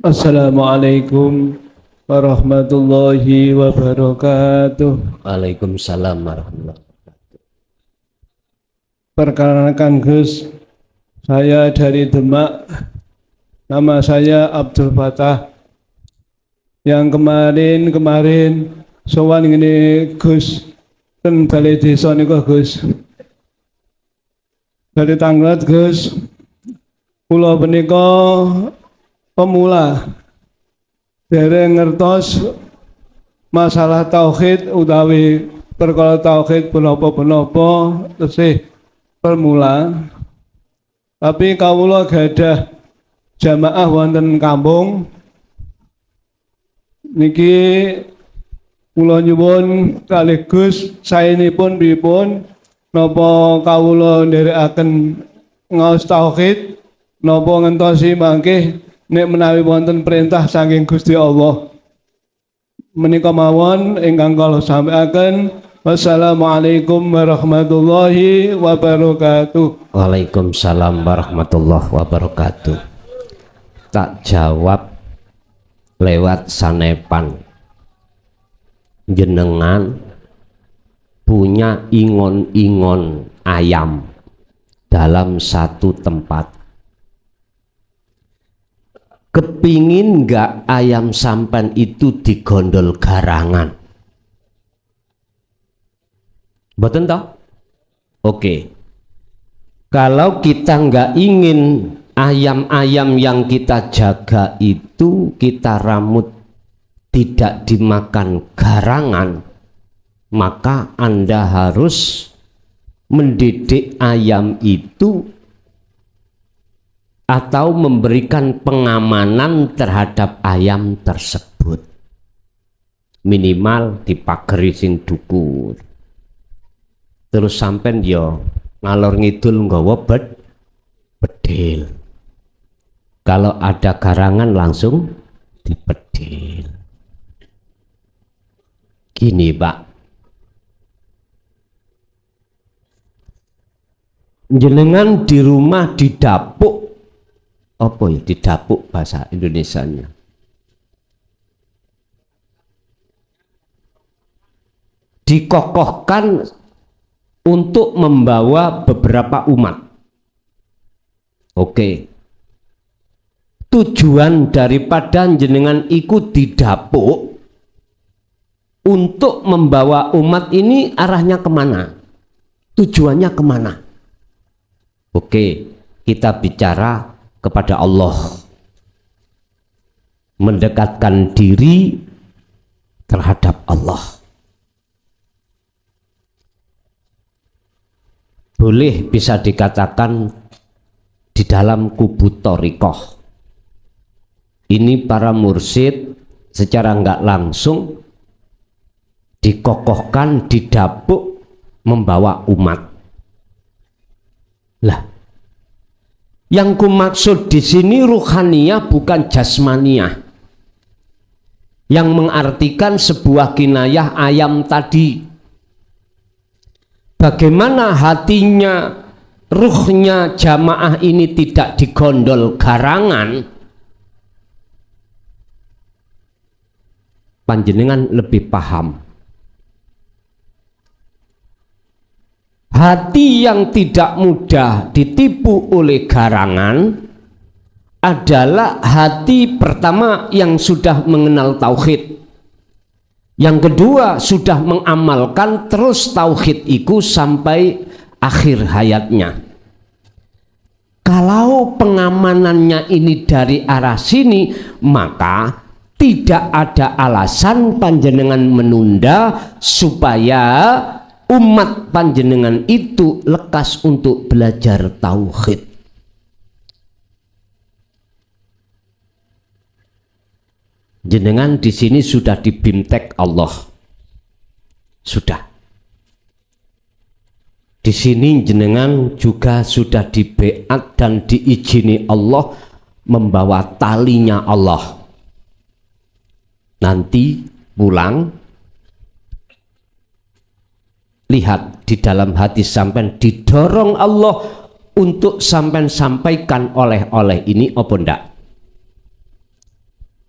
Assalamualaikum warahmatullahi wabarakatuh. Waalaikumsalam warahmatullahi wabarakatuh. Perkenalkan Gus, saya dari Demak. Nama saya Abdul Fatah. Yang kemarin sowan ini Gus ten balai desa niku Gus. Dari Tangglet Gus. Kula punika pemula. Dereng ngertos masalah tauhid utawi perkara tauhid punapa-punapa tesih permula. Tapi kawula gadah jamaah wonten kampung niki kula nyuwun kalih Gus saenipun pripun napa kawula nderekaken ngaos tauhid napa ngentosi mangke nek menawi wonten perintah saking Gusti Allah. Menika mawon ingkang kula sampaikan. Wassalamualaikum warahmatullahi wabarakatuh. Waalaikumsalam warahmatullahi wabarakatuh. Tak jawab lewat sanepan. Jenengan punya ingon-ingon ayam dalam satu tempat. Kepingin nggak ayam sampan itu digondol garangan? Betul toh? Oke. Kalau kita nggak ingin ayam-ayam yang kita jaga itu kita ramut tidak dimakan garangan, maka Anda harus mendidik ayam itu atau memberikan pengamanan terhadap ayam tersebut. Minimal dipageri sing dukur. Terus sampean yo ngalor ngidul nggawa bedil. Kalau ada garangan langsung dipedil. Gini Pak, jenengan di rumah didapuk, apa ya didapuk bahasa Indonesianya? Dikokohkan untuk membawa beberapa umat. Oke. Tujuan daripada jenengan ikut didapuk untuk membawa umat ini arahnya kemana? Tujuannya kemana? Oke, kita bicara kepada Allah, mendekatkan diri terhadap Allah. Boleh bisa dikatakan di dalam kubu thariqah ini para mursyid secara nggak langsung dikokohkan, didapuk membawa umat. Lah, yang kumaksud di sini ruhaniyah bukan jasmaniyah, yang mengartikan sebuah kinayah ayam tadi. Bagaimana hatinya, ruhnya jamaah ini tidak digondol garangan, panjenengan lebih paham. Hati yang tidak mudah ditipu oleh garangan adalah hati pertama yang sudah mengenal tauhid, yang kedua sudah mengamalkan terus tauhid itu sampai akhir hayatnya. Kalau pengamanannya ini dari arah sini, maka tidak ada alasan panjenengan menunda supaya umat panjenengan itu lekas untuk belajar tauhid. Jenengan di sini sudah dibimtek Allah, sudah. Di sini jenengan juga sudah dibeat dan diizini Allah membawa talinya Allah. Nanti pulang, lihat di dalam hati sampean didorong Allah untuk sampean sampaikan oleh-oleh ini apa ndak?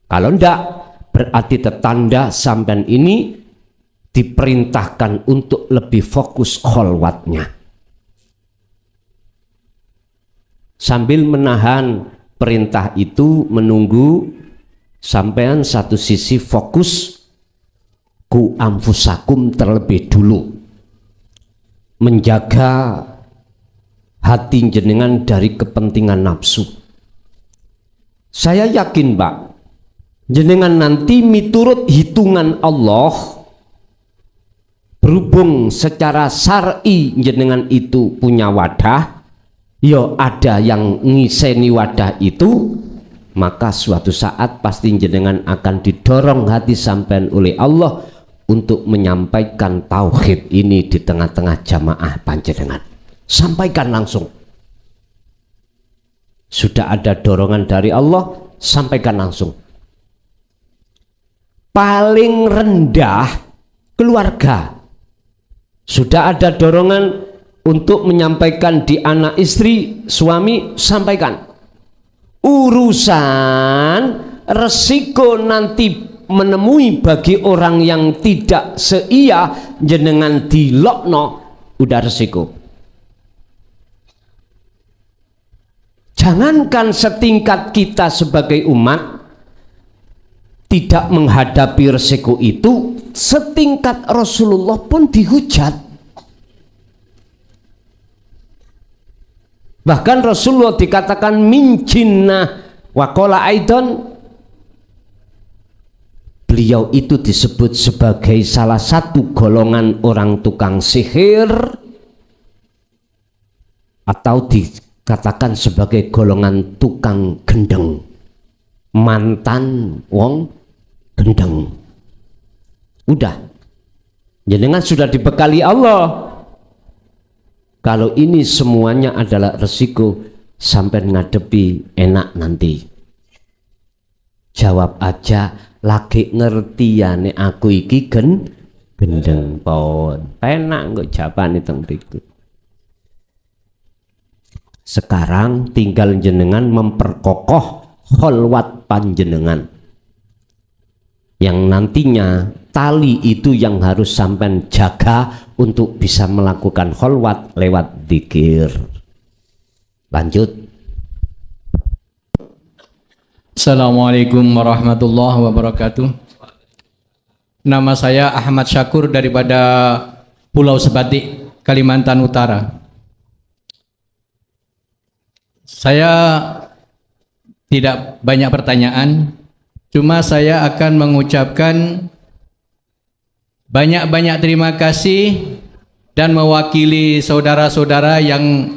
Kalau enggak, berarti tetanda sampean ini diperintahkan untuk lebih fokus kholwatnya. Sambil menahan perintah itu, menunggu sampean satu sisi fokus ku anfusakum terlebih dulu, menjaga hati jenengan dari kepentingan nafsu. Saya yakin Pak, jenengan nanti miturut hitungan Allah, berhubung secara syar'i jenengan itu punya wadah, yo ada yang ngiseni wadah itu, maka suatu saat pasti jenengan akan didorong hati sampean oleh Allah untuk menyampaikan tauhid ini di tengah-tengah jamaah panjenengan. Sampaikan langsung. Sudah ada dorongan dari Allah, sampaikan langsung. Paling rendah keluarga, sudah ada dorongan untuk menyampaikan di anak istri, suami, sampaikan. Urusan resiko nanti menemui bagi orang yang tidak seia jenengan dilokno, udah resiko. Jangankan setingkat kita sebagai umat tidak menghadapi resiko itu, setingkat Rasulullah pun dihujat. Bahkan Rasulullah dikatakan min jinnah wa qala aidan, beliau itu disebut sebagai salah satu golongan orang tukang sihir, atau dikatakan sebagai golongan tukang gendeng, mantan wong gendeng. Udah, jenengan sudah dibekali Allah. Kalau ini semuanya adalah resiko, sampai ngadepi enak nanti. Jawab aja, lagi ngerti ya nek aku iki gendeng pon. Penak kok jawaban itu berikut. Sekarang tinggal jenengan memperkokoh kholwat panjenengan, yang nantinya tali itu yang harus sampai jaga untuk bisa melakukan kholwat lewat dzikir. Lanjut. Assalamualaikum warahmatullahi wabarakatuh. Nama saya Ahmad Syakur daripada Pulau Sebatik, Kalimantan Utara. Saya tidak banyak pertanyaan, cuma saya akan mengucapkan banyak-banyak terima kasih dan mewakili saudara-saudara yang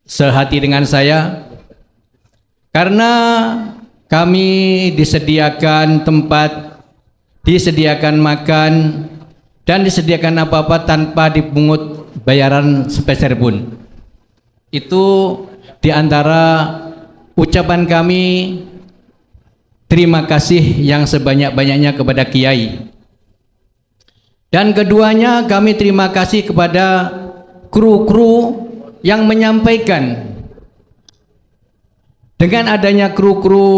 sehati dengan saya, karena kami disediakan tempat, disediakan makan, dan disediakan apa-apa tanpa dipungut bayaran sepeser pun. Itu diantara ucapan kami terima kasih yang sebanyak-banyaknya kepada Kiai. Dan keduanya kami terima kasih kepada kru-kru yang menyampaikan. Dengan adanya kru-kru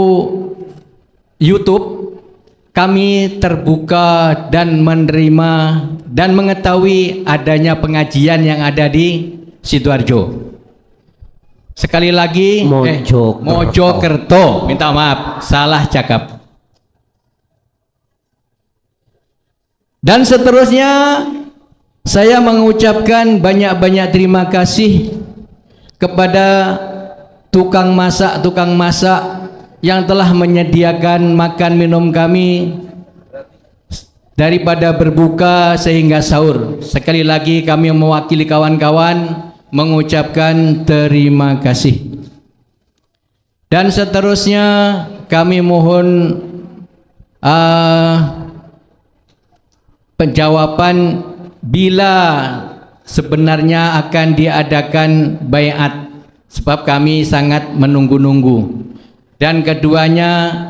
YouTube, kami terbuka dan menerima dan mengetahui adanya pengajian yang ada di Sidoarjo. Sekali lagi, Mojokerto, minta maaf, salah cakap. Dan seterusnya, saya mengucapkan banyak-banyak terima kasih kepada tukang masak yang telah menyediakan makan minum kami daripada berbuka sehingga sahur. Sekali lagi kami mewakili kawan-kawan mengucapkan terima kasih. Dan seterusnya kami mohon penjawaban bila sebenarnya akan diadakan baiat, sebab kami sangat menunggu-nunggu. Dan keduanya,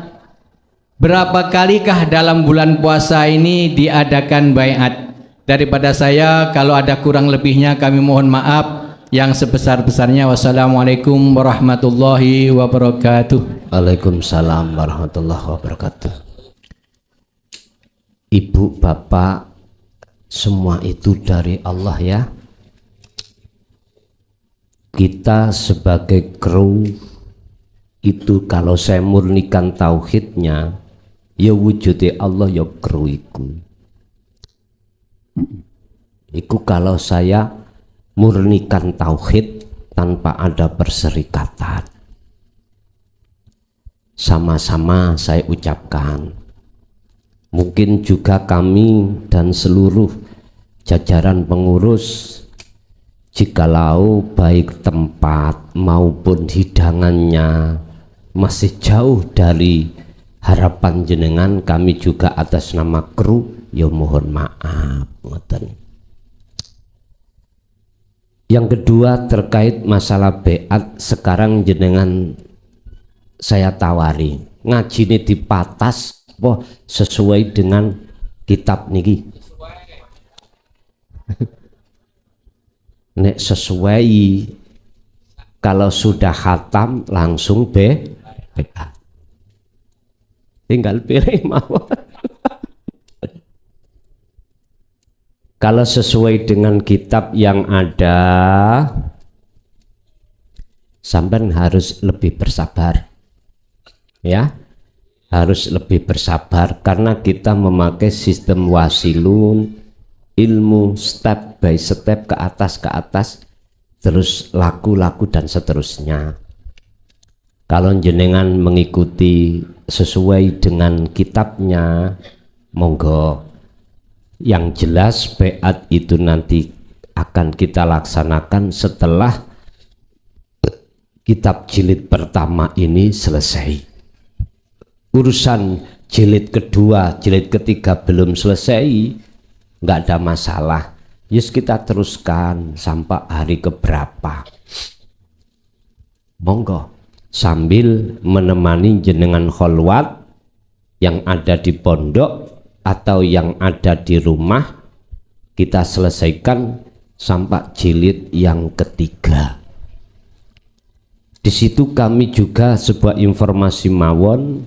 berapa kalikah dalam bulan puasa ini diadakan baiat? Daripada saya, kalau ada kurang lebihnya kami mohon maaf. yang sebesar-besarnya. Wassalamualaikum warahmatullahi wabarakatuh. Waalaikumsalam warahmatullahi wabarakatuh. Ibu, bapak, semua itu dari Allah ya. Kita sebagai kru itu kalau saya murnikan tauhidnya, ya wujudnya Allah ya kru iku kalau saya murnikan tauhid tanpa ada perserikatan. Sama-sama saya ucapkan, mungkin juga kami dan seluruh jajaran pengurus, jikalau baik tempat maupun hidangannya masih jauh dari harapan jenengan, kami juga atas nama kru ya mohon maaf. Yang kedua terkait masalah beat, sekarang jenengan saya tawari ngaji ini dipatas sesuai dengan kitab niki. Nek sesuai, kalau sudah khatam langsung beat, tinggal pilih mau. Kalau sesuai dengan kitab yang ada, sampean harus lebih bersabar ya, harus lebih bersabar karena kita memakai sistem wasilun, ilmu step by step, ke atas terus laku dan seterusnya. Kalau jenengan mengikuti sesuai dengan kitabnya, monggo. Yang jelas beat itu nanti akan kita laksanakan setelah kitab jilid pertama ini selesai. Urusan jilid kedua, jilid ketiga belum selesai, nggak ada masalah. Yes, kita teruskan sampai hari keberapa. Monggo, sambil menemani jenengan kholwat yang ada di pondok atau yang ada di rumah, kita selesaikan sampai jilid yang ketiga. Di situ kami juga sebuah informasi mawon,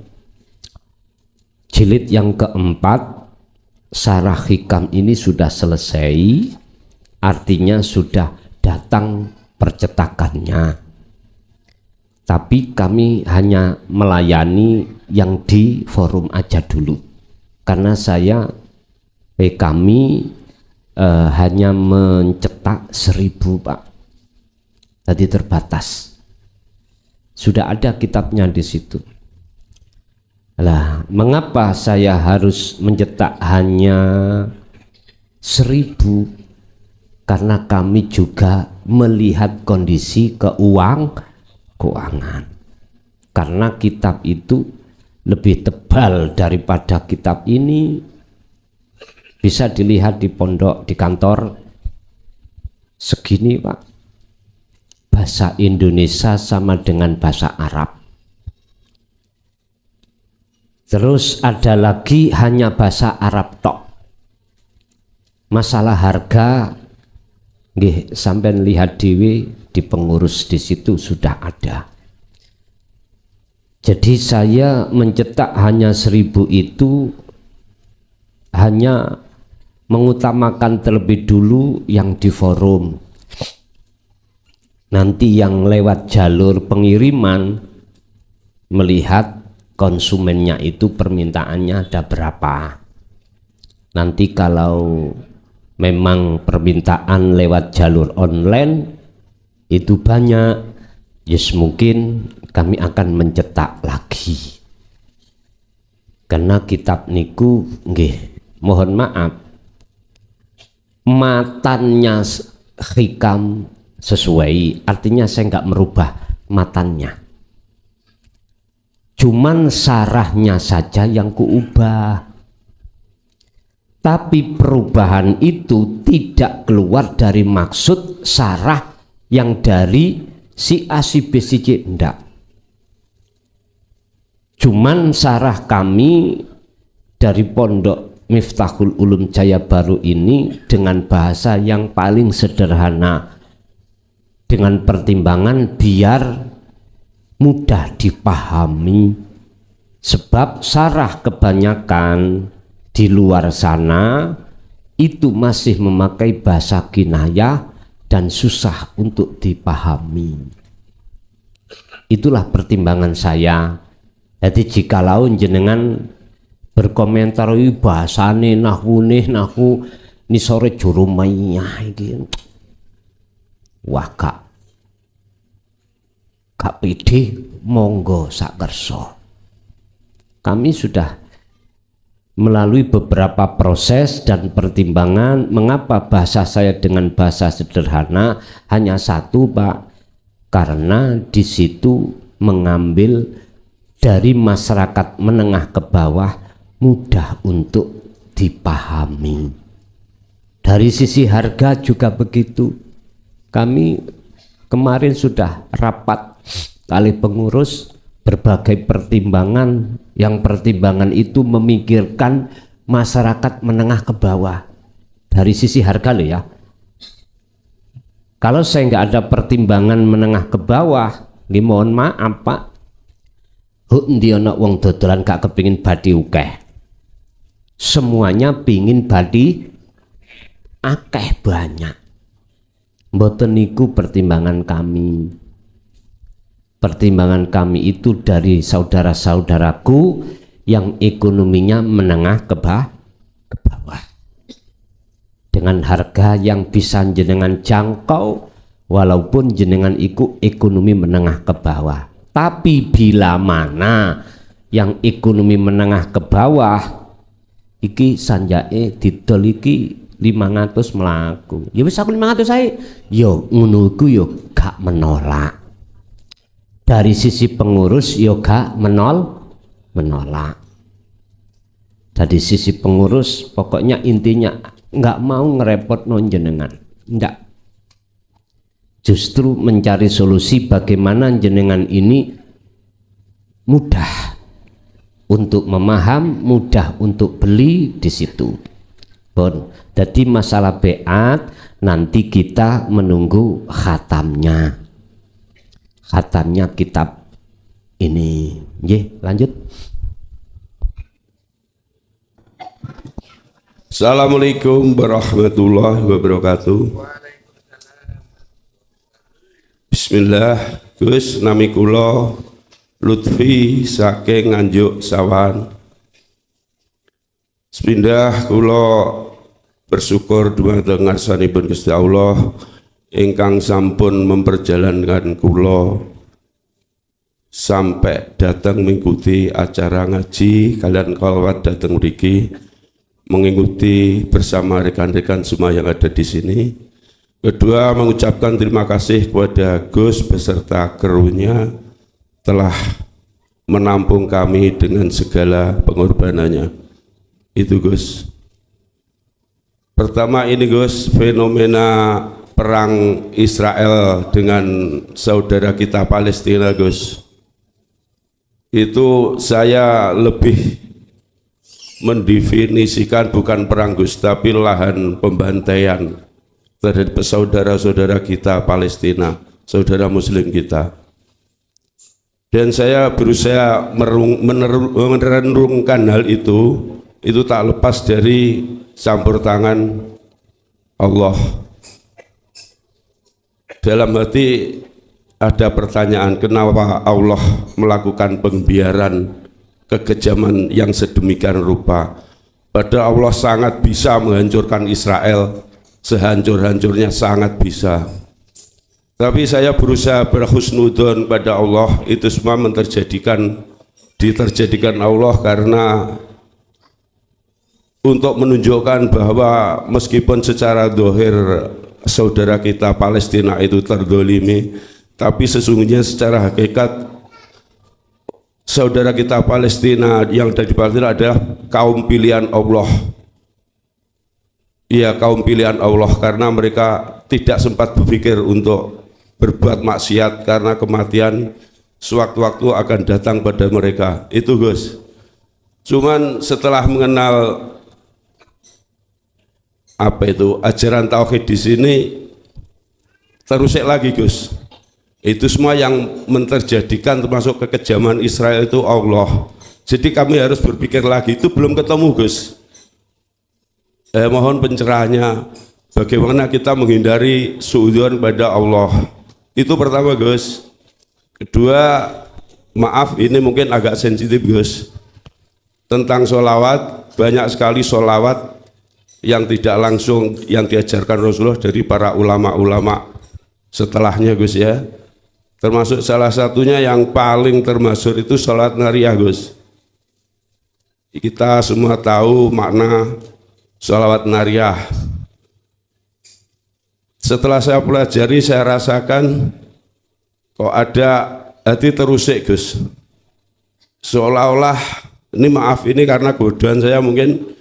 jilid yang keempat Sarah Hikam ini sudah selesai, artinya sudah datang percetakannya. Tapi kami hanya melayani yang di forum aja dulu. Karena kami hanya mencetak 1000 Pak, tadi terbatas. Sudah ada kitabnya di situ. Lah, mengapa saya harus mencetak hanya 1000? Karena kami juga melihat kondisi keuangan. Karena kitab itu lebih tebal daripada kitab ini, bisa dilihat di pondok, di kantor segini Pak, bahasa Indonesia sama dengan bahasa Arab. Terus ada lagi hanya bahasa Arab tok. Masalah harga nggih sampean lihat dewe di pengurus di situ sudah ada. Jadi saya mencetak hanya 1000 itu hanya mengutamakan terlebih dulu yang di forum. Nanti yang lewat jalur pengiriman melihat konsumennya itu permintaannya ada berapa. Nanti kalau memang permintaan lewat jalur online itu banyak, yes mungkin kami akan mencetak lagi. Karena kitab niku nggih, mohon maaf, matannya hikam sesuai, artinya saya nggak merubah matannya. Cuman sarahnya saja yang kuubah. Tapi perubahan itu tidak keluar dari maksud sarah yang dari si A, si B, si C, enggak. Cuman sarah kami dari Pondok Miftahul Ulum Jaya Baru ini dengan bahasa yang paling sederhana. dengan pertimbangan biar mudah dipahami, sebab sarah kebanyakan di luar sana itu masih memakai bahasa kinayah dan susah untuk dipahami. Itulah pertimbangan saya. Jadi jikalau jenengan berkomentar bahasane nahu ni sore jurumayah iki, wah kak pede, monggo sak kersa. Kami sudah melalui beberapa proses dan pertimbangan mengapa bahasa saya dengan bahasa sederhana hanya satu, Pak, karena di situ mengambil dari masyarakat menengah ke bawah mudah untuk dipahami. Dari sisi harga juga begitu. Kami kemarin sudah rapat kali pengurus berbagai pertimbangan, yang pertimbangan itu memikirkan masyarakat menengah ke bawah dari sisi harga loh ya. Kalau saya nggak ada pertimbangan menengah ke bawah, mohon maaf Pak, ndi ana wong dodolan gak kepingin badi ukeh, semuanya pingin badi akeh banyak. Mboten niku pertimbangan kami. Pertimbangan kami itu dari saudara-saudaraku yang ekonominya menengah ke bawah, dengan harga yang bisa jenengan jangkau walaupun jenengan iku ekonomi menengah ke bawah. Tapi bila mana yang ekonomi menengah ke bawah iki sanjake didol iki 500 melaku, ya wis aku 500 saya, yo ngono iku yo gak menolak. Dari sisi pengurus yo gak menolak. Dari sisi pengurus pokoknya intinya nggak mau ngerepot non jenengan, enggak. Justru mencari solusi bagaimana jenengan ini mudah untuk memaham, mudah untuk beli di situ. Bon, jadi masalah beat nanti kita menunggu khatamnya. Khatamnya kitab ini. Nggih, lanjut. Assalamualaikum warahmatullahi wabarakatuh. Bismillah, Gus, nami kula Lutfi saking Nganjuk Sawan. Sepindah kula bersyukur dumateng ngarsanipun Gusti Allah ingkang sampun memperjalankan kula sampai datang mengikuti acara ngaji kalian kalawat datang mriki, mengikuti bersama rekan-rekan semua yang ada di sini. Kedua, mengucapkan terima kasih kepada Gus beserta krunya telah menampung kami dengan segala pengorbanannya. Itu Gus. Pertama ini Gus, fenomena perang Israel dengan saudara kita Palestina Gus. Itu saya lebih mendefinisikan bukan perang Gus, tapi lahan pembantaian terhadap saudara-saudara kita Palestina, saudara muslim kita. Dan saya berusaha merenungkan hal itu tak lepas dari campur tangan Allah. Dalam hati ada pertanyaan, kenapa Allah melakukan pembiaran kekejaman yang sedemikian rupa? Padahal Allah sangat bisa menghancurkan Israel, sehancur-hancurnya sangat bisa. Tapi saya berusaha berhusnudzon pada Allah, itu semua diterjadikan Allah karena untuk menunjukkan bahwa meskipun secara zahir saudara kita Palestina itu terdolimi, tapi sesungguhnya secara hakikat saudara kita Palestina yang ada di Palestina adalah kaum pilihan Allah. Iya, kaum pilihan Allah, karena mereka tidak sempat berpikir untuk berbuat maksiat karena kematian sewaktu-waktu akan datang pada mereka. Itu Gus. Cuman setelah mengenal ajaran tauhid di sini, terusik lagi Gus. Itu semua yang menterjadikan termasuk kekejaman Israel itu Allah. Jadi kami harus berpikir lagi, itu belum ketemu Gus. Mohon pencerahannya, bagaimana kita menghindari suudzon pada Allah. Itu pertama Gus. Kedua, maaf ini mungkin agak sensitif Gus. Tentang sholawat, banyak sekali sholawat yang tidak langsung yang diajarkan Rasulullah dari para ulama-ulama setelahnya Gus ya. Termasuk salah satunya yang paling termasyhur itu sholat nariyah Gus. Kita semua tahu makna sholawat nariyah. Setelah saya pelajari, saya rasakan kok ada hati terusik Gus. Seolah-olah, ini maaf ini karena godaan saya mungkin,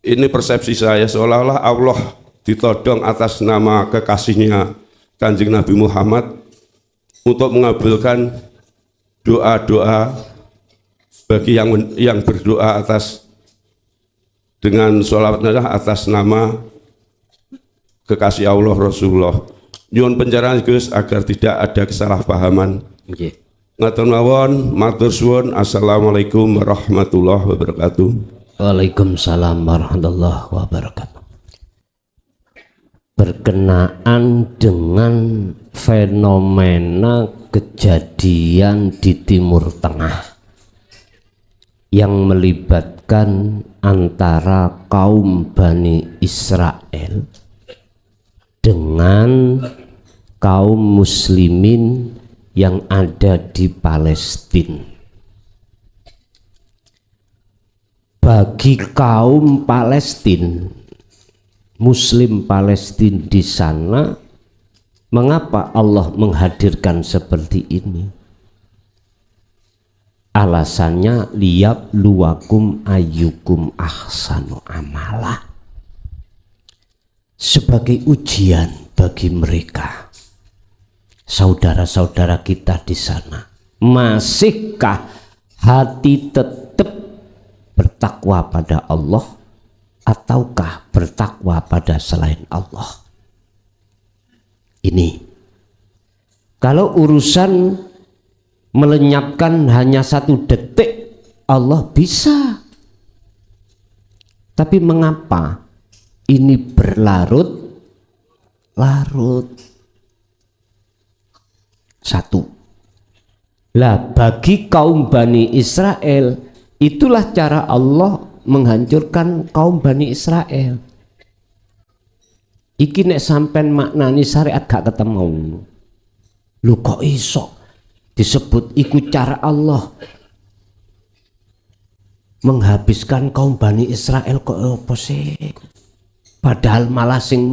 ini persepsi saya, seolah-olah Allah ditodong atas nama kekasihnya Kanjeng Nabi Muhammad untuk mengabulkan doa-doa bagi yang berdoa atas dengan sholawat atas nama kekasih Allah Rasulullah. Nyuwun pencerahan Gus agar tidak ada kesalahpahaman. Nggih. Ngatur mawon, matur suwun. Assalamualaikum warahmatullahi wabarakatuh. Waalaikumsalam warahmatullahi wabarakatuh. Berkenaan dengan fenomena kejadian di Timur Tengah yang melibatkan antara kaum Bani Israel dengan kaum muslimin yang ada di Palestina. Bagi kaum Palestina, Muslim Palestina di sana, mengapa Allah menghadirkan seperti ini? Alasannya liyabluwakum ayyukum ahsanu amala, sebagai ujian bagi mereka, saudara-saudara kita di sana. Masihkah hati tetap bertakwa pada Allah ataukah bertakwa pada selain Allah? Ini kalau urusan melenyapkan hanya 1 detik Allah bisa, tapi mengapa ini berlarut-larut? Satu, lah bagi kaum Bani Israel itulah cara Allah menghancurkan kaum Bani Israel. Iki nek sampean maknani syariat gak ketemu. Lu kok iso disebut iku cara Allah menghabiskan kaum Bani Israel, kok apa sih? Padahal malah sing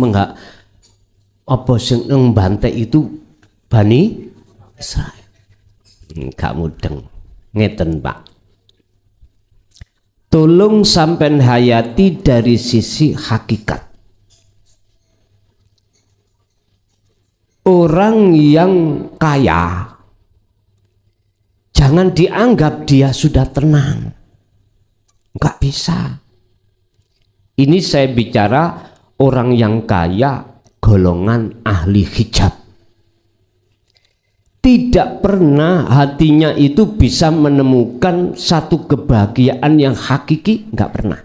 sing membantai itu Bani Israel. Gak mudeng ngeten Pak. Tolong sampean hayati dari sisi hakikat. Orang yang kaya jangan dianggap dia sudah tenang. Enggak bisa. Ini saya bicara orang yang kaya golongan ahli hijab. Tidak pernah hatinya itu bisa menemukan satu kebahagiaan yang hakiki, enggak pernah.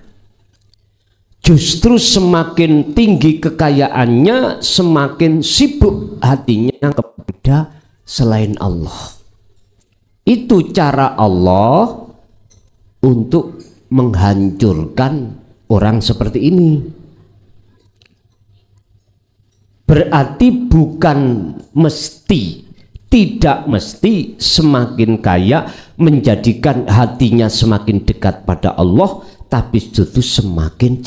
Justru semakin tinggi kekayaannya, semakin sibuk hatinya kepada selain Allah. Itu cara Allah untuk menghancurkan orang seperti ini. Berarti bukan mesti, tidak mesti semakin kaya menjadikan hatinya semakin dekat pada Allah, tapi justru semakin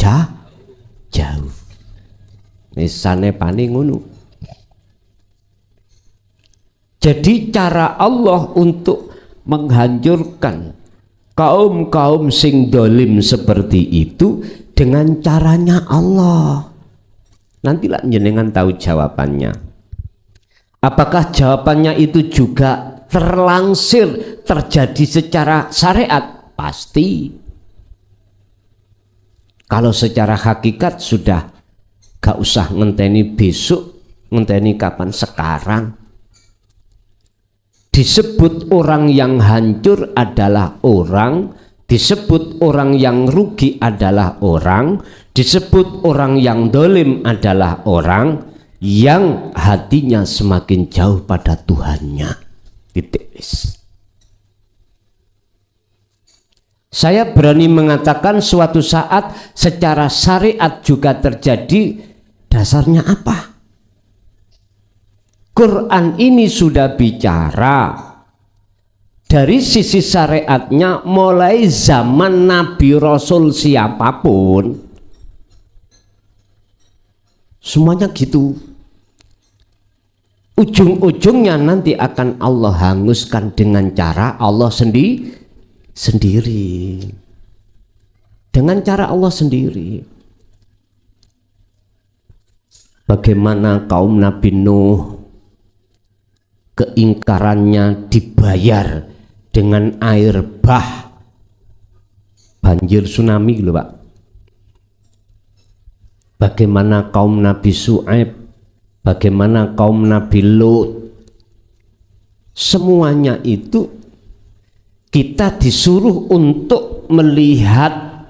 jauh. Nisane paling ngono. Jadi cara Allah untuk menghancurkan kaum-kaum sing dolim seperti itu dengan caranya Allah. Nantilah jenengan tahu jawabannya. Apakah jawabannya itu juga terlangsir terjadi secara syariat? Pasti. Kalau secara hakikat sudah gak usah ngenteni besok Ngenteni kapan? Sekarang. Disebut orang yang hancur adalah orang, disebut orang yang rugi adalah orang, disebut orang yang dolim adalah orang yang hatinya semakin jauh pada Tuhannya. Titik. Saya berani mengatakan suatu saat secara syariat juga terjadi. Dasarnya apa? Quran ini sudah bicara dari sisi syariatnya mulai zaman Nabi Rasul siapapun, semuanya gitu. Ujung-ujungnya nanti akan Allah hanguskan dengan cara Allah sendiri. Dengan cara Allah sendiri. Bagaimana kaum Nabi Nuh, keingkarannya dibayar dengan air bah, banjir tsunami gitu Pak. Bagaimana kaum Nabi Syuaib, bagaimana kaum Nabi Lut, semuanya itu kita disuruh untuk melihat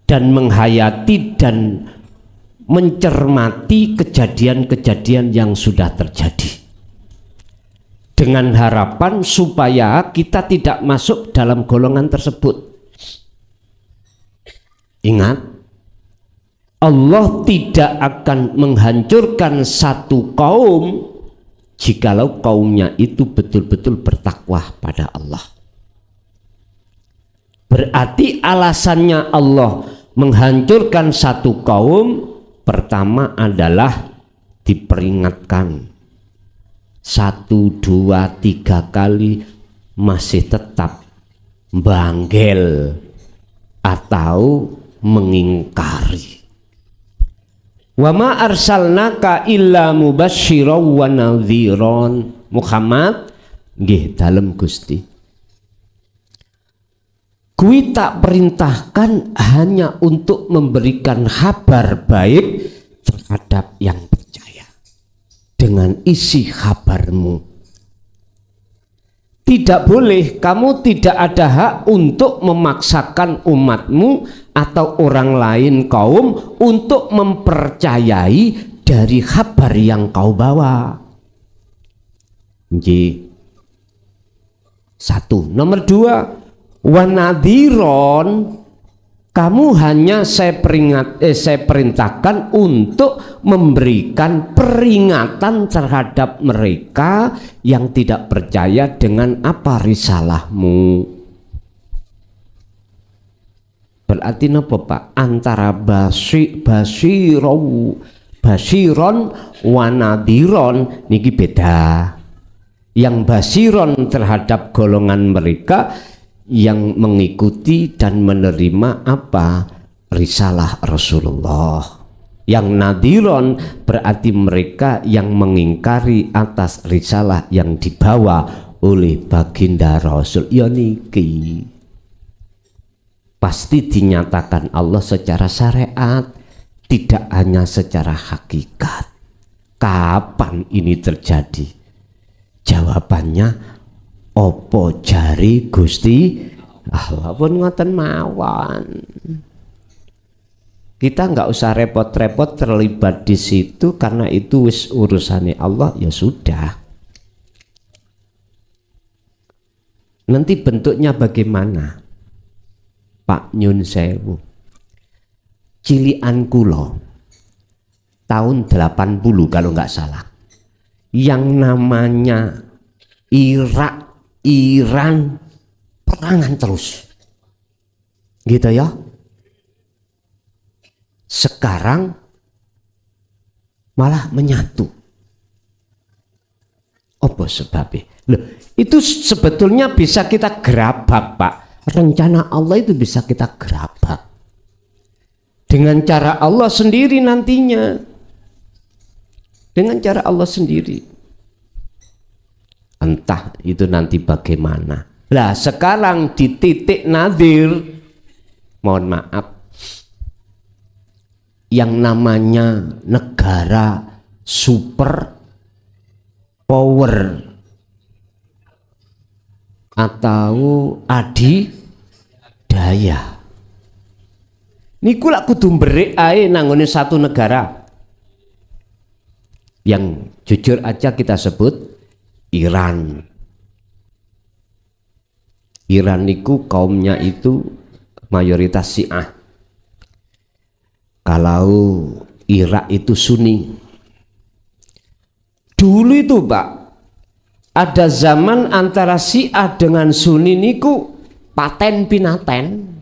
dan menghayati dan mencermati kejadian-kejadian yang sudah terjadi, dengan harapan supaya kita tidak masuk dalam golongan tersebut. Ingat, Allah tidak akan menghancurkan satu kaum jikalau kaumnya itu betul-betul bertakwa pada Allah. Berarti alasannya Allah menghancurkan satu kaum, pertama adalah diperingatkan 1, 2, 3 kali masih tetap banggel atau mengingkari. Wa ma arsalnaka illa mubasysyiran wa nadhiran. Muhammad nggih dalem Gusti, Kui tak perintahkan hanya untuk memberikan kabar baik terhadap yang percaya dengan isi kabarmu. Tidak boleh, kamu tidak ada hak untuk memaksakan umatmu atau orang lain kaum untuk mempercayai dari kabar yang kau bawa. Satu. Nomor 2, wanadhiron, kamu hanya saya perintahkan untuk memberikan peringatan terhadap mereka yang tidak percaya dengan apa risalahmu. Berarti apa Pak? Antara basiron wanadhiron niki beda. Yang basiron terhadap golongan mereka yang mengikuti dan menerima apa? Risalah Rasulullah. Yang nadhiron berarti mereka yang mengingkari atas risalah yang dibawa oleh baginda Rasul. Ya niki pasti dinyatakan Allah secara syariat, tidak hanya secara hakikat. Kapan ini terjadi? Jawabannya opo jari Gusti Allah pun ngoten mawon. Kita nggak usah repot-repot terlibat di situ karena itu wis urusannya Allah, ya sudah. Nanti bentuknya bagaimana? Pak Nyun Sewu, cilian kulo tahun 80 kalau nggak salah, yang namanya Irak, Iran perangan terus gitu ya. Sekarang malah menyatu. Apa sebabnya? Loh, itu sebetulnya bisa kita gerabak Pak. Rencana Allah itu bisa kita gerabak dengan cara Allah sendiri nantinya, dengan cara Allah sendiri. Entah itu nanti bagaimana. Lah sekarang di titik nadhir, mohon maaf, yang namanya negara super power atau adidaya. Niku lak kudu mbrik ae nanggone satu negara yang jujur aja kita sebut Iran. Iran niku kaumnya itu mayoritas Syiah. Kalau Irak itu Sunni. Dulu itu Pak, ada zaman antara Syiah dengan Sunni niku paten pinaten.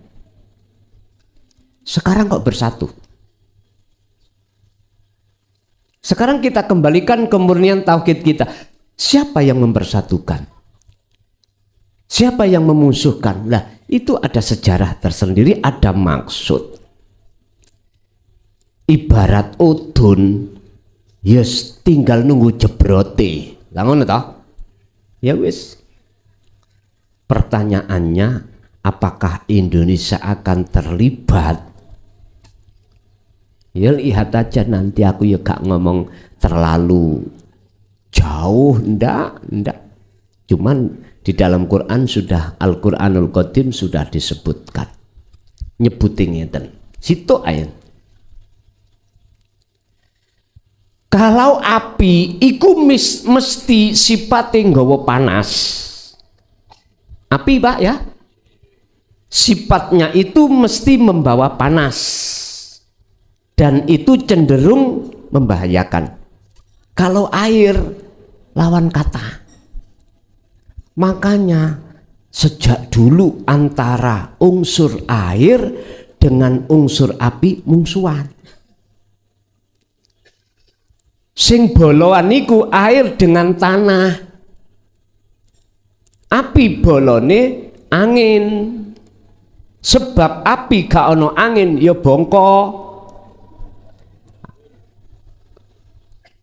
Sekarang kok bersatu. Sekarang kita kembalikan kemurnian tauhid kita. Siapa yang mempersatukan? Siapa yang memusuhkan? Lah, itu ada sejarah tersendiri, ada maksud. Ibarat udun, yes tinggal nunggu jebrote. Lah ngono toh? Ya wis. Pertanyaannya, apakah Indonesia akan terlibat? Ya lihat aja nanti, aku ya gak ngomong terlalu jauh, ndak. Cuman di dalam Quran sudah, Al-Quranul Qadim sudah disebutkan. Nyebutin ngeten. Situ ayat. Kalau api iku mesti sifatnya nggawa panas. Api Pak ya, sifatnya itu mesti membawa panas dan itu cenderung membahayakan. Kalau air lawan kata. Makanya sejak dulu antara unsur air dengan unsur api mungsuhan. Sing boloan niku air dengan tanah. Api bolone angin. Sebab api gak ono angin ya bongko.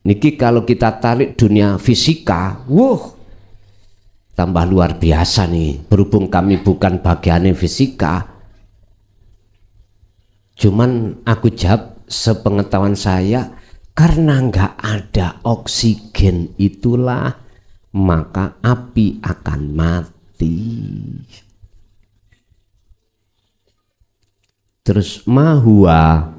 Niki kalau kita tarik dunia fisika, tambah luar biasa nih. Berhubung kami bukan bagiannya fisika, cuman aku jawab sepengetahuan saya, karena nggak ada oksigen itulah maka api akan mati. Terus mahua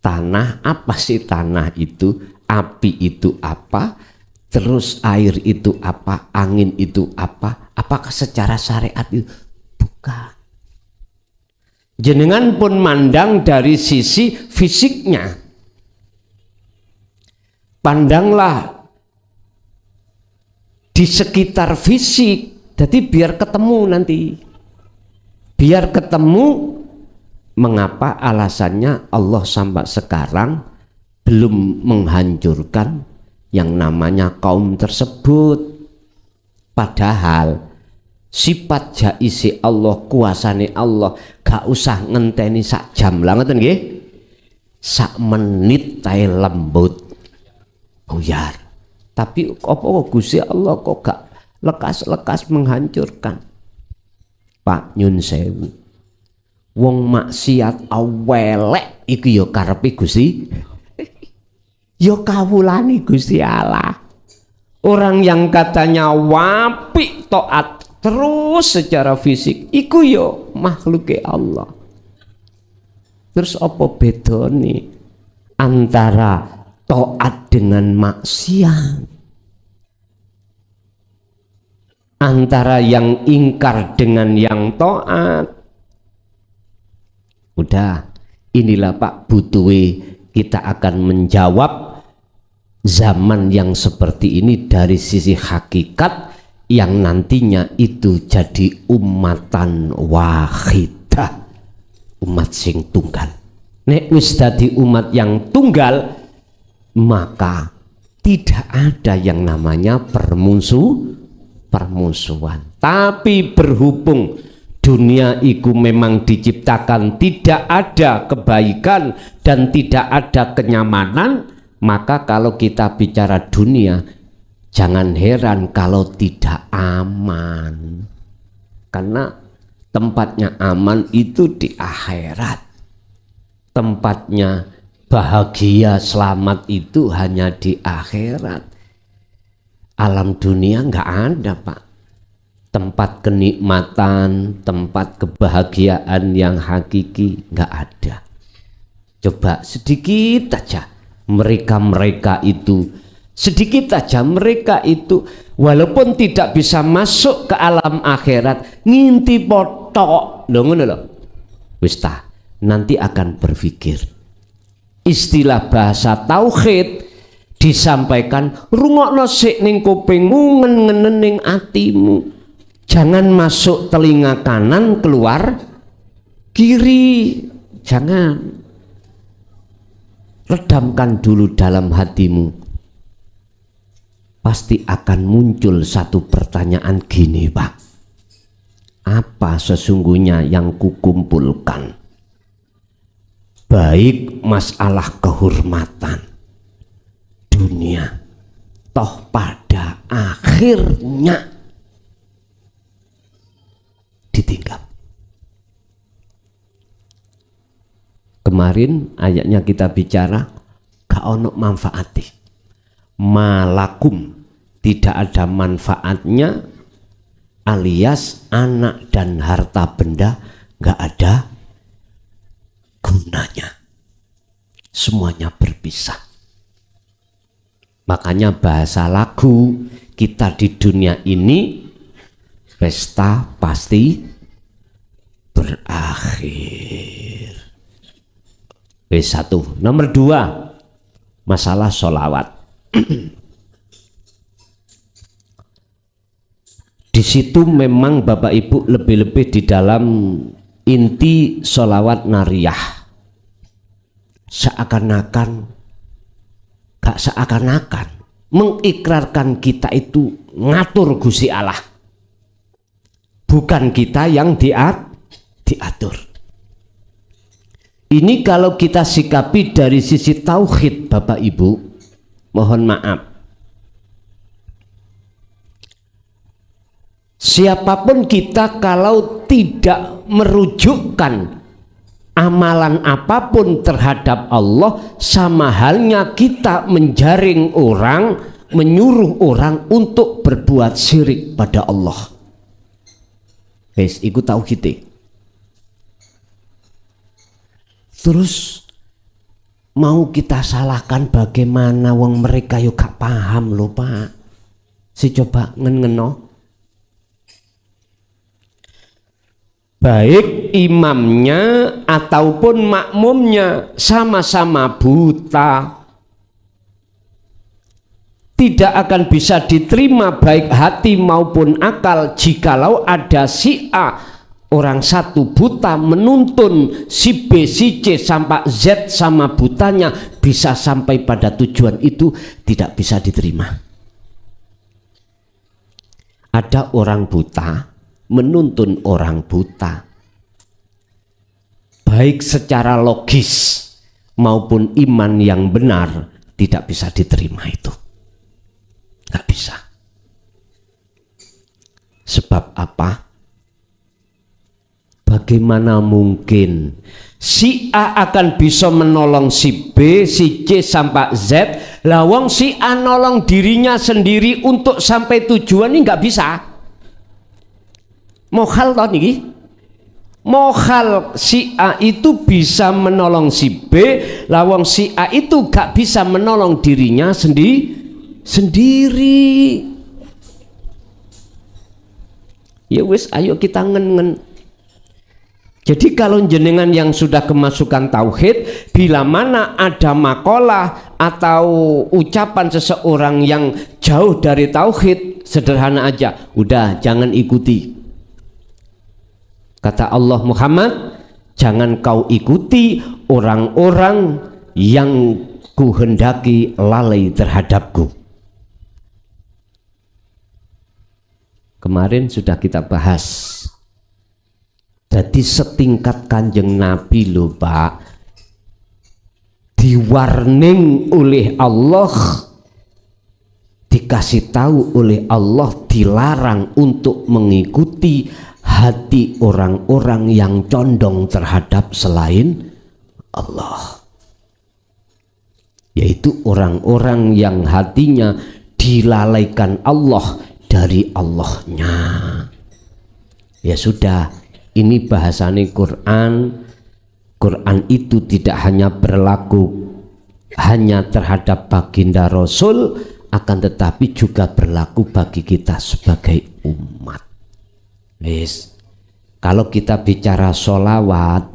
tanah, apa sih tanah itu? Api itu apa? Terus air itu apa? Angin itu apa? Apakah secara syariat itu? Bukan. Jenengan pun mandang dari sisi fisiknya. Pandanglah di sekitar fisik. Jadi biar ketemu nanti. Biar ketemu mengapa alasannya Allah sampai sekarang belum menghancurkan yang namanya kaum tersebut. Padahal sifat jaisi Allah, kuasane Allah gak usah ngenteni sak jam lah, ngoten nggih, sak menit tae lembut buyar. Tapi apa Gusti Allah kok gak lekas-lekas menghancurkan? Pak nyun sewu, wong maksiat awelek iku ya karepe Gusti, ya kawulane Gusti Allah. Orang yang katanya wapik taat terus secara fisik iku yo makhluke Allah. Terus apa bedane antara taat dengan maksiat? Antara yang ingkar dengan yang taat? Udah, inilah Pak butuhe kita akan menjawab zaman yang seperti ini dari sisi hakikat yang nantinya itu jadi umatan wahidah, umat sing tunggal. Nek wis dadi umat yang tunggal, maka tidak ada yang namanya permusuhan. Tapi berhubung dunia itu memang diciptakan tidak ada kebaikan dan tidak ada kenyamanan, maka kalau kita bicara dunia, jangan heran kalau tidak aman. Karena tempatnya aman itu di akhirat. Tempatnya bahagia selamat itu hanya di akhirat. Alam dunia nggak ada, Pak. Tempat kenikmatan, tempat kebahagiaan yang hakiki nggak ada. Coba sedikit aja mereka itu, sedikit aja mereka itu walaupun tidak bisa masuk ke alam akhirat, ngintip potok lho ngono lho. Wis ta, nanti akan berpikir. Istilah bahasa tauhid disampaikan, rungokno sik ning kupingmu, ngen-ngenen ning atimu. Jangan masuk telinga kanan, keluar kiri. Jangan. Redamkan dulu dalam hatimu. Pasti akan muncul satu pertanyaan gini, Pak. Apa sesungguhnya yang kukumpulkan? Baik masalah kehormatan dunia, toh pada akhirnya ditinggal. Kemarin ayatnya kita bicara gak ono manfaati, malakum, tidak ada manfaatnya, alias anak dan harta benda gak ada gunanya, semuanya berpisah. Makanya bahasa lagu kita di dunia ini, pesta pasti berakhir. satu. Nomor 2, masalah sholawat. Di situ memang Bapak Ibu lebih-lebih di dalam inti sholawat nariyah. Seakan-akan, gak seakan-akan, mengikrarkan kita itu ngatur Gusti Allah. Bukan kita yang diatur. Ini kalau kita sikapi dari sisi tauhid, Bapak Ibu, mohon maaf. Siapapun kita kalau tidak merujukkan amalan apapun terhadap Allah, sama halnya kita menjaring orang, menyuruh orang untuk berbuat syirik pada Allah. Guys, ikut tauhid. Terus mau kita salahkan bagaimana, wong mereka yuk gak paham loh, Pak. Si coba ngeno. Baik imamnya ataupun makmumnya sama-sama buta, tidak akan bisa diterima baik hati maupun akal jikalau ada si A, orang satu buta, menuntun si B, si C sampai Z sama butanya bisa sampai pada tujuan itu, tidak bisa diterima. Ada orang buta menuntun orang buta, baik secara logis maupun iman yang benar, tidak bisa diterima itu. Nggak bisa. Sebab apa? Bagaimana mungkin si A akan bisa menolong si B, si C sampai Z, lawang si A nolong dirinya sendiri untuk sampai tujuan ini nggak bisa. Mohal toh niki? Mohal si A itu bisa menolong si B, lawang si A itu gak bisa menolong dirinya sendiri. Ya wis, ayo kita ngen-ngen. Jadi kalau jenengan yang sudah kemasukan tauhid, bila mana ada makalah atau ucapan seseorang yang jauh dari tauhid, sederhana aja, udah jangan ikuti. Kata Allah Muhammad, jangan kau ikuti orang-orang yang kuhendaki lalai terhadapku. Kemarin sudah kita bahas. Jadi setingkat Kanjeng Nabi loh Pak, di-warning oleh Allah, dikasih tahu oleh Allah, dilarang untuk mengikuti hati orang-orang yang condong terhadap selain Allah. yaitu orang-orang yang hatinya dilalaikan Allah dari Allahnya. Ya sudah, ini bahasane Quran. Quran itu tidak hanya berlaku hanya terhadap baginda Rasul, akan tetapi juga berlaku bagi kita sebagai umat. Wis, kalau kita bicara sholawat,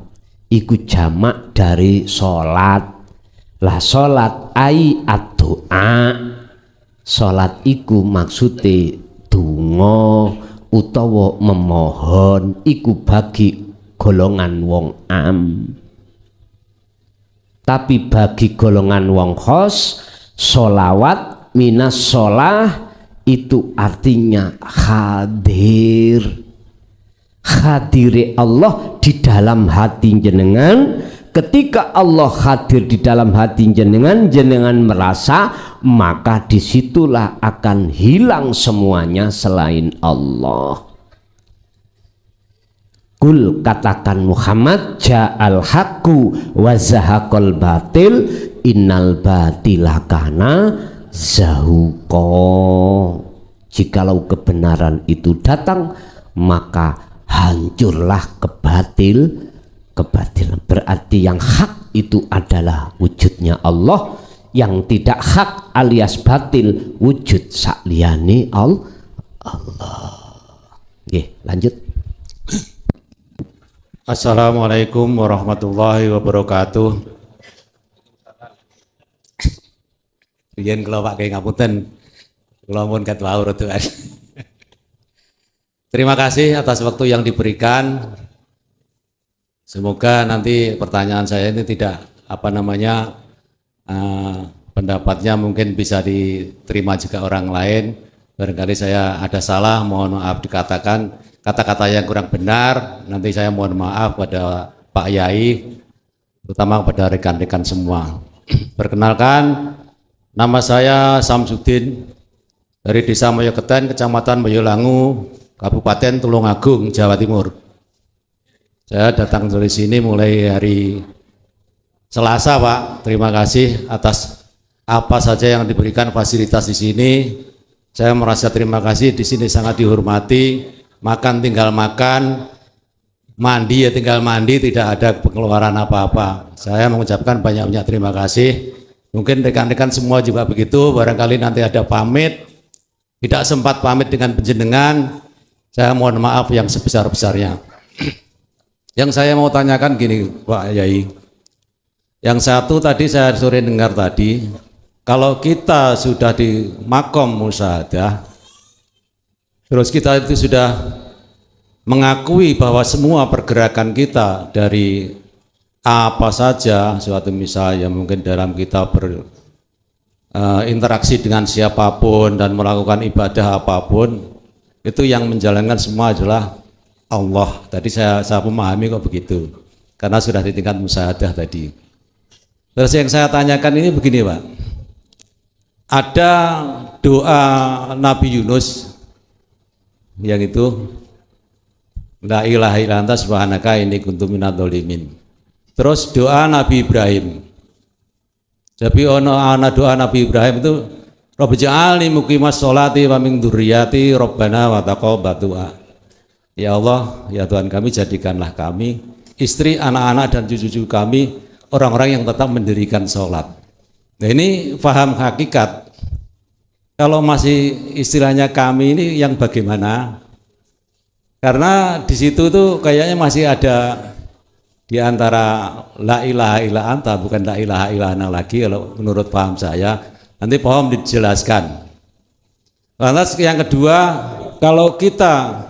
ikut jamak dari sholat. Lah sholat ai ad-doa. Sholat iku maksude donga utawa memohon, iku bagi golongan wong am. Tapi bagi golongan wong khos, sholawat minas sholah itu artinya hadir. Hadiri Allah di dalam hati jenengan. Ketika Allah hadir di dalam hati jenengan, jenengan merasa, maka disitulah akan hilang semuanya selain Allah. Kul, katakan Muhammad, ja'al haqqu wa zahaqal batil innal batila kana zahuqa. Jikalau kebenaran itu datang, maka hancurlah kebatilan. Berarti yang hak itu adalah wujudnya Allah, yang tidak hak alias batil wujud sakliyane Allah. Oke, lanjut. Assalamualaikum warahmatullahi wabarakatuh. Yen kula Pak Kyai ngapunten, kula mun ket wau redukan. Terima kasih atas waktu yang diberikan. Semoga nanti pertanyaan saya ini tidak pendapatnya mungkin bisa diterima juga orang lain. Barangkali saya ada salah, mohon maaf dikatakan kata-kata yang kurang benar. Nanti saya mohon maaf pada Pak Yai, terutama kepada rekan-rekan semua. Perkenalkan, nama saya Samsudin dari Desa Moyoketen, Kecamatan Boyolangu, Kabupaten Tulungagung, Jawa Timur. Saya datang dari sini mulai hari Selasa, Pak. Terima kasih atas apa saja yang diberikan fasilitas di sini. Saya merasa terima kasih, di sini sangat dihormati. Makan tinggal makan, mandi ya tinggal mandi, tidak ada pengeluaran apa-apa. Saya mengucapkan banyak-banyak terima kasih. Mungkin rekan-rekan semua juga begitu. Barangkali nanti ada pamit, tidak sempat pamit dengan penjenengan. Saya mohon maaf yang sebesar-besarnya. Yang saya mau tanyakan gini Pak Yai, yang satu tadi saya sore dengar tadi, kalau kita sudah di makom musyahadah, terus kita itu sudah mengakui bahwa semua pergerakan kita dari apa saja, suatu misalnya mungkin dalam kita berinteraksi dengan siapapun dan melakukan ibadah apapun, itu yang menjalankan semua adalah Allah. Tadi saya memahami kok begitu, karena sudah di tingkat musyahadah tadi. Terus yang saya tanyakan ini begini Pak, ada doa Nabi Yunus yang itu la ilaha illa anta subhanaka inni kuntu minadz dzalimin. Terus doa Nabi Ibrahim, jadi ana doa Nabi Ibrahim itu Rabbi ja'alni muqimas sholati wa min dzurriyyati rabbana wa taqabbal du'a. Ya Allah, ya Tuhan kami, jadikanlah kami, istri, anak-anak dan cucu-cucu kami orang-orang yang tetap mendirikan sholat. Nah ini paham hakikat. Kalau masih istilahnya kami ini yang bagaimana? Karena di situ tuh kayaknya masih ada di antara la ilaha illa anta, bukan la ilaha illa ana lagi kalau menurut paham saya. Nanti paham dijelaskan. Lantas yang kedua, kalau kita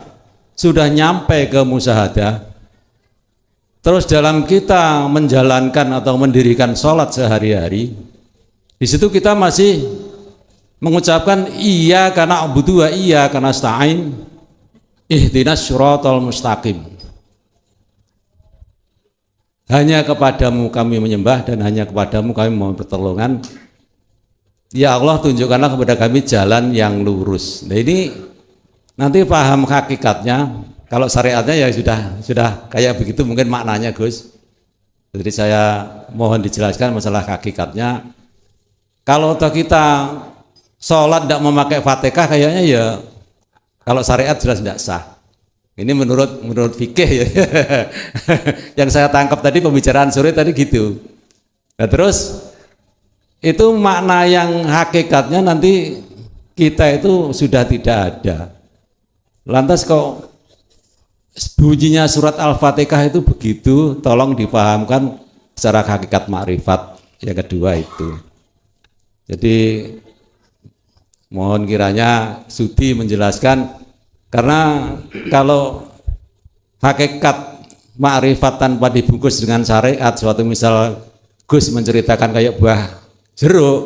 sudah nyampe ke musyahadah, terus dalam kita menjalankan atau mendirikan sholat sehari-hari, di situ kita masih mengucapkan iya karena abudu wa iya karena sta'in ihdinas syiratal mustaqim. Hanya kepadamu kami menyembah dan hanya kepadamu kami mohon pertolongan. Ya Allah, tunjukkanlah kepada kami jalan yang lurus. Nah ini nanti paham hakikatnya. Kalau syariatnya ya sudah kayak begitu mungkin maknanya Gus. Jadi saya mohon dijelaskan masalah hakikatnya. Kalau toh kita sholat tidak memakai Fatihah kayaknya ya kalau syariat jelas tidak sah. Ini menurut fikih ya. Yang saya tangkap tadi pembicaraan sore tadi gitu. Nah terus itu makna yang hakikatnya nanti kita itu sudah tidak ada. Lantas kok bunyinya surat Al-Fatihah itu begitu, tolong dipahamkan secara hakikat makrifat yang kedua itu. Jadi mohon kiranya Sudi menjelaskan, karena kalau hakikat makrifat tanpa dibungkus dengan syariat, suatu misal Gus menceritakan kayak buah jeruk.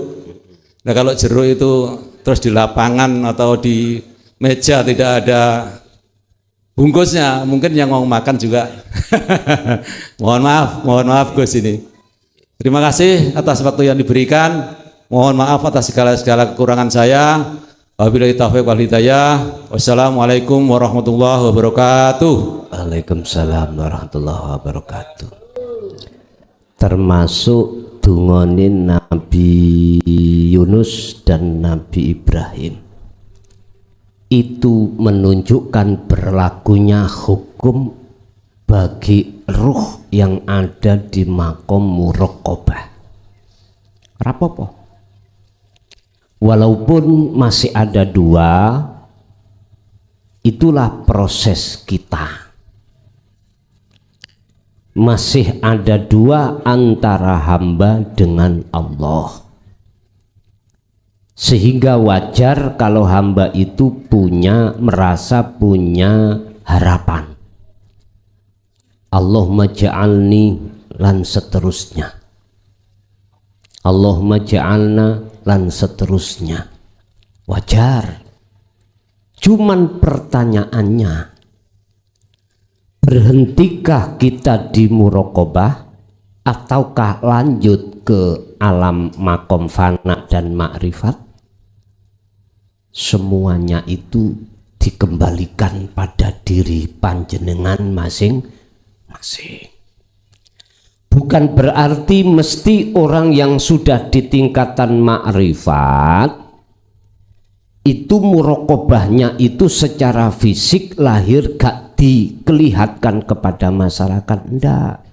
Nah kalau jeruk itu terus di lapangan atau di meja tidak ada bungkusnya, mungkin yang mau makan juga. mohon maaf Gus ini. Terima kasih atas waktu yang diberikan. Mohon maaf atas segala kekurangan saya. Wabillahi taufiq wal hidayah. Wassalamualaikum warahmatullahi wabarakatuh. Waalaikumsalam warahmatullahi wabarakatuh. Termasuk dungonin Nabi Yunus dan Nabi Ibrahim. Itu menunjukkan berlakunya hukum bagi ruh yang ada di makom muraqabah. Rapopo? Walaupun masih ada dua, itulah proses kita. Masih ada dua antara hamba dengan Allah, sehingga wajar kalau hamba itu merasa punya harapan. Allahumma ja'alni lan seterusnya, Allahumma ja'alna lan seterusnya. Wajar. Cuman pertanyaannya, berhentikah kita di muraqabah ataukah lanjut ke alam makom fana dan makrifat? Semuanya itu dikembalikan pada diri panjenengan masing-masing. Bukan berarti mesti orang yang sudah di tingkatan makrifat itu muraqabahnya itu secara fisik lahir gak dikelihatkan kepada masyarakat, enggak.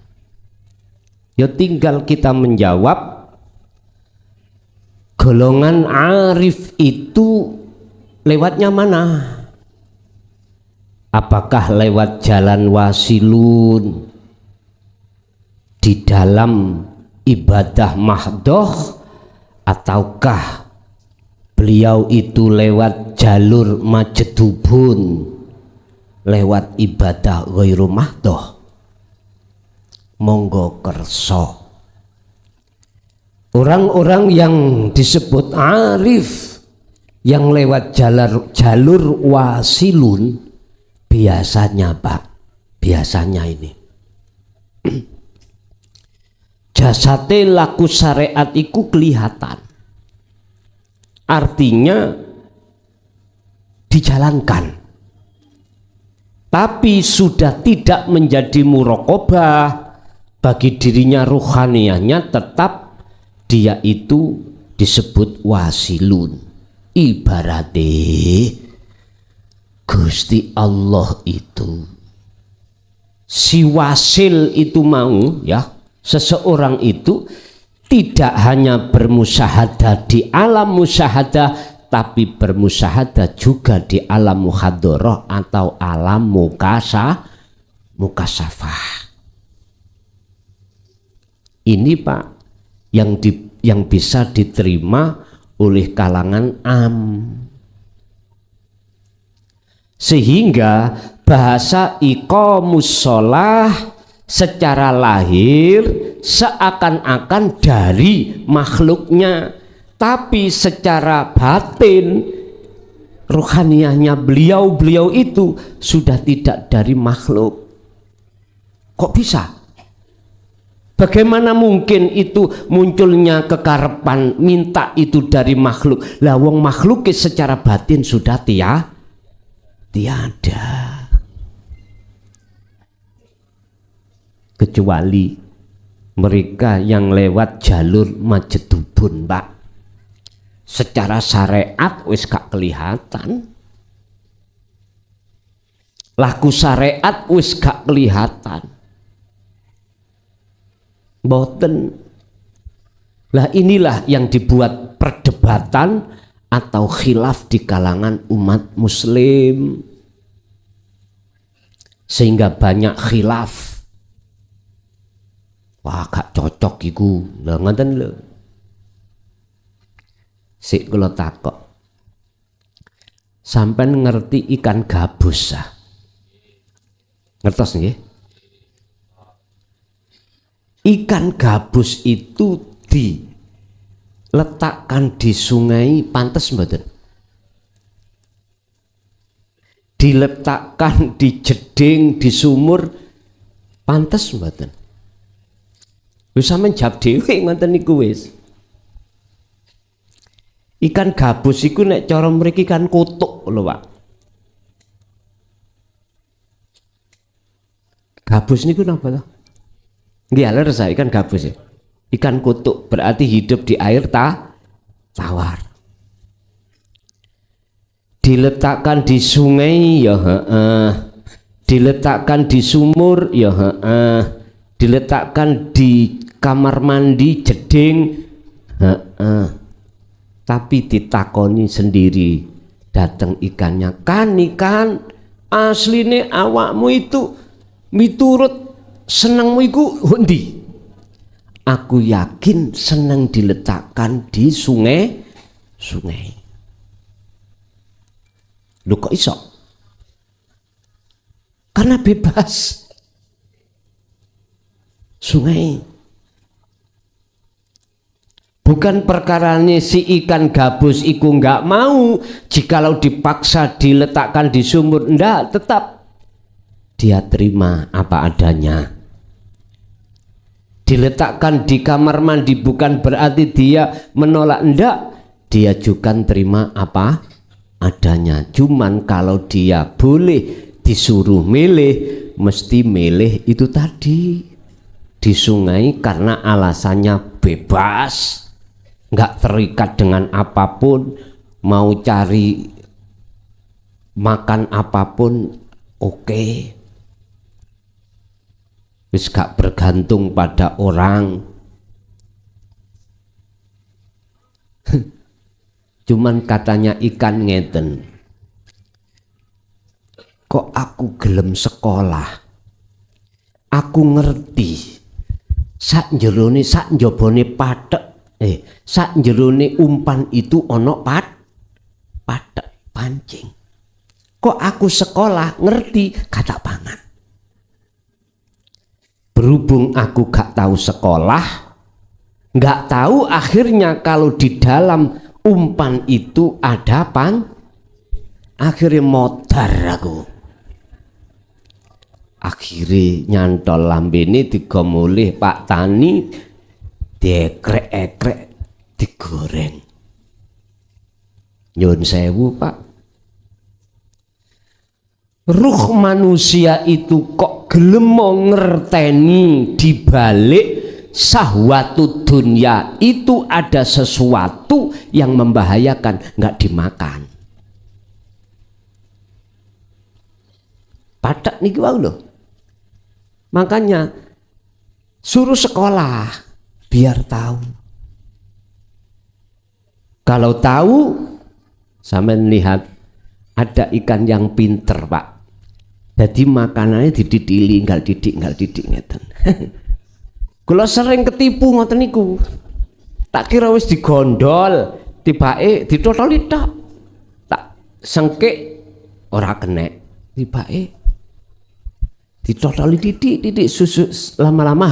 Ya tinggal kita menjawab, golongan arif itu lewatnya mana? Apakah lewat jalan wasilun di dalam ibadah mahdoh, ataukah beliau itu lewat jalur majdubun, lewat ibadah ghairu mahdoh? Monggo kerso. Orang-orang yang disebut arif yang lewat jalur wasilun biasanya ini jasate laku syariat iku kelihatan, artinya dijalankan, tapi sudah tidak menjadi muraqabah bagi dirinya, ruhaniyahnya tetap dia itu disebut wasilun. Ibaratnya Gusti Allah itu, si wasil itu mau ya, seseorang itu tidak hanya bermusyahadah di alam musyahadah, tapi bermusyahadah juga di alam muhadharah atau alam mukasafah. Ini Pak yang bisa diterima oleh kalangan am, sehingga bahasa iqamus shalah secara lahir seakan-akan dari makhluknya, tapi secara batin ruhaniyahnya beliau itu sudah tidak dari makhluk. Kok bisa? Bagaimana mungkin itu munculnya kekarepan minta itu dari makhluk? Lah wong makhluk secara batin sudah tiada. Kecuali mereka yang lewat jalur majdubun, Pak. secara syariat wis gak kelihatan. Laku syariat wis gak kelihatan. Boten. Lah inilah yang dibuat perdebatan atau khilaf di kalangan umat muslim. Sehingga banyak khilaf. Wah gak cocok iku. Lah ngoten lho. Sik kula takok. Sampeyan ngerti ikan gabus ah? Ngertos nggih? Ikan gabus itu diletakkan di sungai pantes mboten? Diletakkan di jeding, di sumur pantes mboten? Wis sampeyan jawab dhewe ngoten niku wis. Ikan gabus iku nek cara mriki kan kutuk lho, Pak. Gabus niku napa to? Nggih, aler saya ikan gabus ya. Ikan kutuk berarti hidup di air tawar. Diletakkan di sungai ya heeh. Diletakkan di sumur ya heeh. Diletakkan di kamar mandi jeding heeh. Tapi ditakoni sendiri datang ikannya, kan ikan asline awakmu itu miturut senengmu iku ndi? Aku yakin seneng diletakkan di sungai. Lu kok iso? Karena bebas. Sungai. Bukan perkaranya si ikan gabus iku nggak mau, jikalau dipaksa diletakkan di sumur, ndak, tetap dia terima apa adanya. Diletakkan di kamar mandi bukan berarti dia menolak, ndak, dia juga terima apa adanya. Cuman kalau dia boleh disuruh milih, mesti milih itu tadi di sungai karena alasannya bebas. Nggak terikat dengan apapun, mau cari makan apapun oke. Wis gak bergantung pada orang. Cuman katanya ikan ngeten, kok aku gelem sekolah, aku ngerti sak jerone sak njobone pathek sak jerone umpan itu ono pathek pancing. Kok aku sekolah ngerti kata pangan. Berhubung aku gak tahu sekolah, gak tahu akhirnya kalau di dalam umpan itu ada akhirnya modar aku. Akhirnya nyantol lambene digomoleh Pak Tani, diekrek-ekrek digoreng. Nyun sewu Pak, ruh manusia itu kok gelem mau ngerteni dibalik syahwatu dunia itu ada sesuatu yang membahayakan, nggak dimakan. Padak niki wae lho. Makanya suruh sekolah biar tahu. Kalau tahu, sampean lihat ada ikan yang pinter Pak. Jadi makanannya dididili, nggak didik ngeten. Kula sering ketipu ngoten niku. Tak kira wis digondol, tibake ditotoli tok. Tak sengkek ora kenek, tibake ditotoli didik susu, lama-lama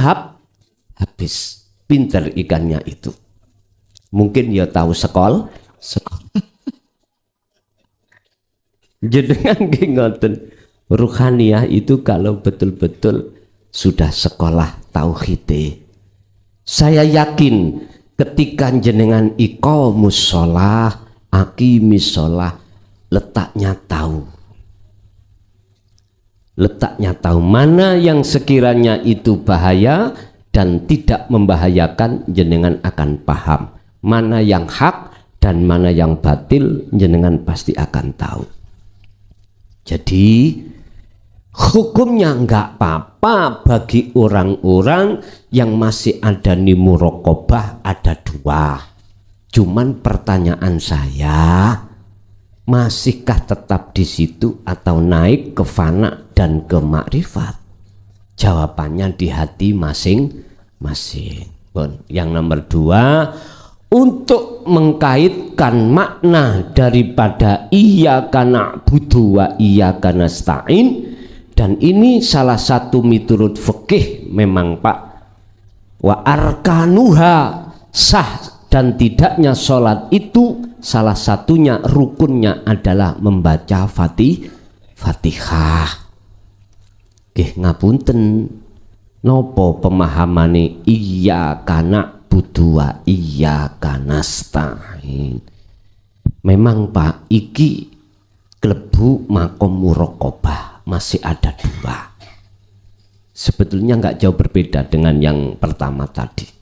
habis. Pinter ikannya itu. Mungkin ya tahu sekolah. Jenengan nggih ngoten. Ruhaniyah itu kalau betul-betul sudah sekolah tauhid. Saya yakin ketika jenengan iqamus shalah, aqimis shalah, letaknya tahu mana yang sekiranya itu bahaya dan tidak membahayakan, jenengan akan paham mana yang hak dan mana yang batil jenengan pasti akan tahu. Jadi hukumnya enggak apa-apa bagi orang-orang yang masih ada di muraqabah, ada dua. Cuman pertanyaan saya, masihkah tetap di situ atau naik ke fana dan ke makrifat? Jawabannya di hati masing-masing. Yang nomor dua, untuk mengkaitkan makna daripada iyyaka na'budu wa iyyaka nasta'in, dan ini salah satu miturut fikih memang Pak, wa arkanuha, sah dan tidaknya sholat itu salah satunya rukunnya adalah membaca Fatihah. Ngapunten, nopo pemahamane iyyaka na'budu wa iyyaka nasta'in? Memang Pak, iki klebu makom muraqabah, masih ada dua. Sebetulnya nggak jauh berbeda dengan yang pertama tadi.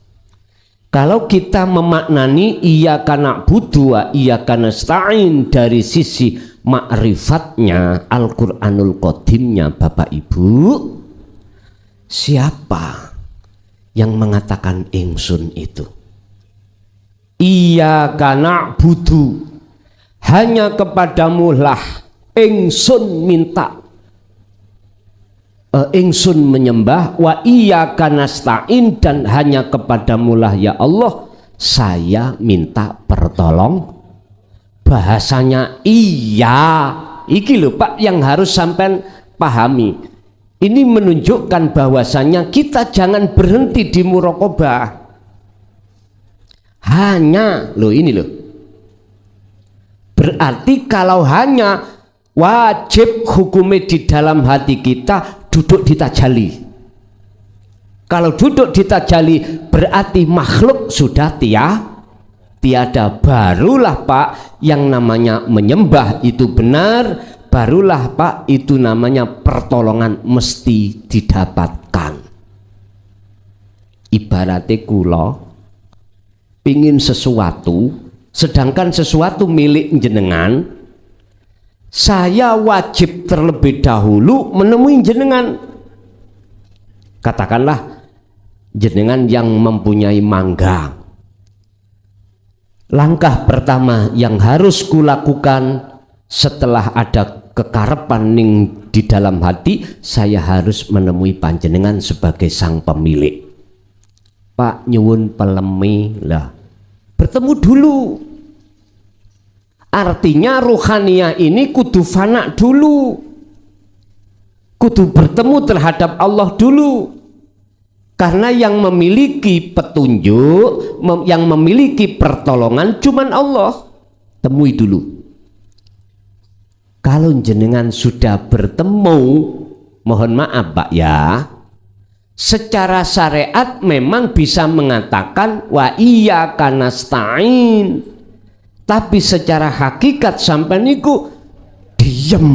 Kalau kita memaknani iyyaka na'budu wa iyyaka nasta'in dari sisi ma'rifatnya, Al-Qur'anul Qadimnya, Bapak Ibu, siapa yang mengatakan ingsun itu? Iyyaka na'budu, hanya kepadamu lah ingsun minta, ingsun menyembah, wa iyyaka nasta'in, dan hanya kepadamu lah ya Allah saya minta pertolong. Bahasanya iya, iki lho Pak yang harus sampai pahami. Ini menunjukkan bahwasanya kita jangan berhenti di muraqabah. Hanya loh ini loh. Berarti kalau hanya wajib hukumnya di dalam hati kita duduk di tajalli. Kalau duduk di tajalli berarti makhluk sudah tiada. Barulah Pak yang namanya menyembah itu benar, barulah Pak itu namanya pertolongan mesti didapatkan. Ibaratnya kula pingin sesuatu, sedangkan sesuatu milik jenengan, saya wajib terlebih dahulu menemui jenengan. Katakanlah jenengan yang mempunyai mangga, langkah pertama yang harus kulakukan setelah ada kekarepan ning di dalam hati, saya harus menemui panjenengan sebagai sang pemilik. Pak nyuwun pelemi lah, bertemu dulu. Artinya ruhaniyah ini kudu fana dulu, kudu bertemu terhadap Allah dulu. Karena yang memiliki petunjuk, yang memiliki pertolongan cuman Allah. Temui dulu. Kalau jenengan sudah bertemu, mohon maaf Pak ya, secara syariat memang bisa mengatakan wa iyyaka nasta'in, tapi secara hakikat sampai niku diem.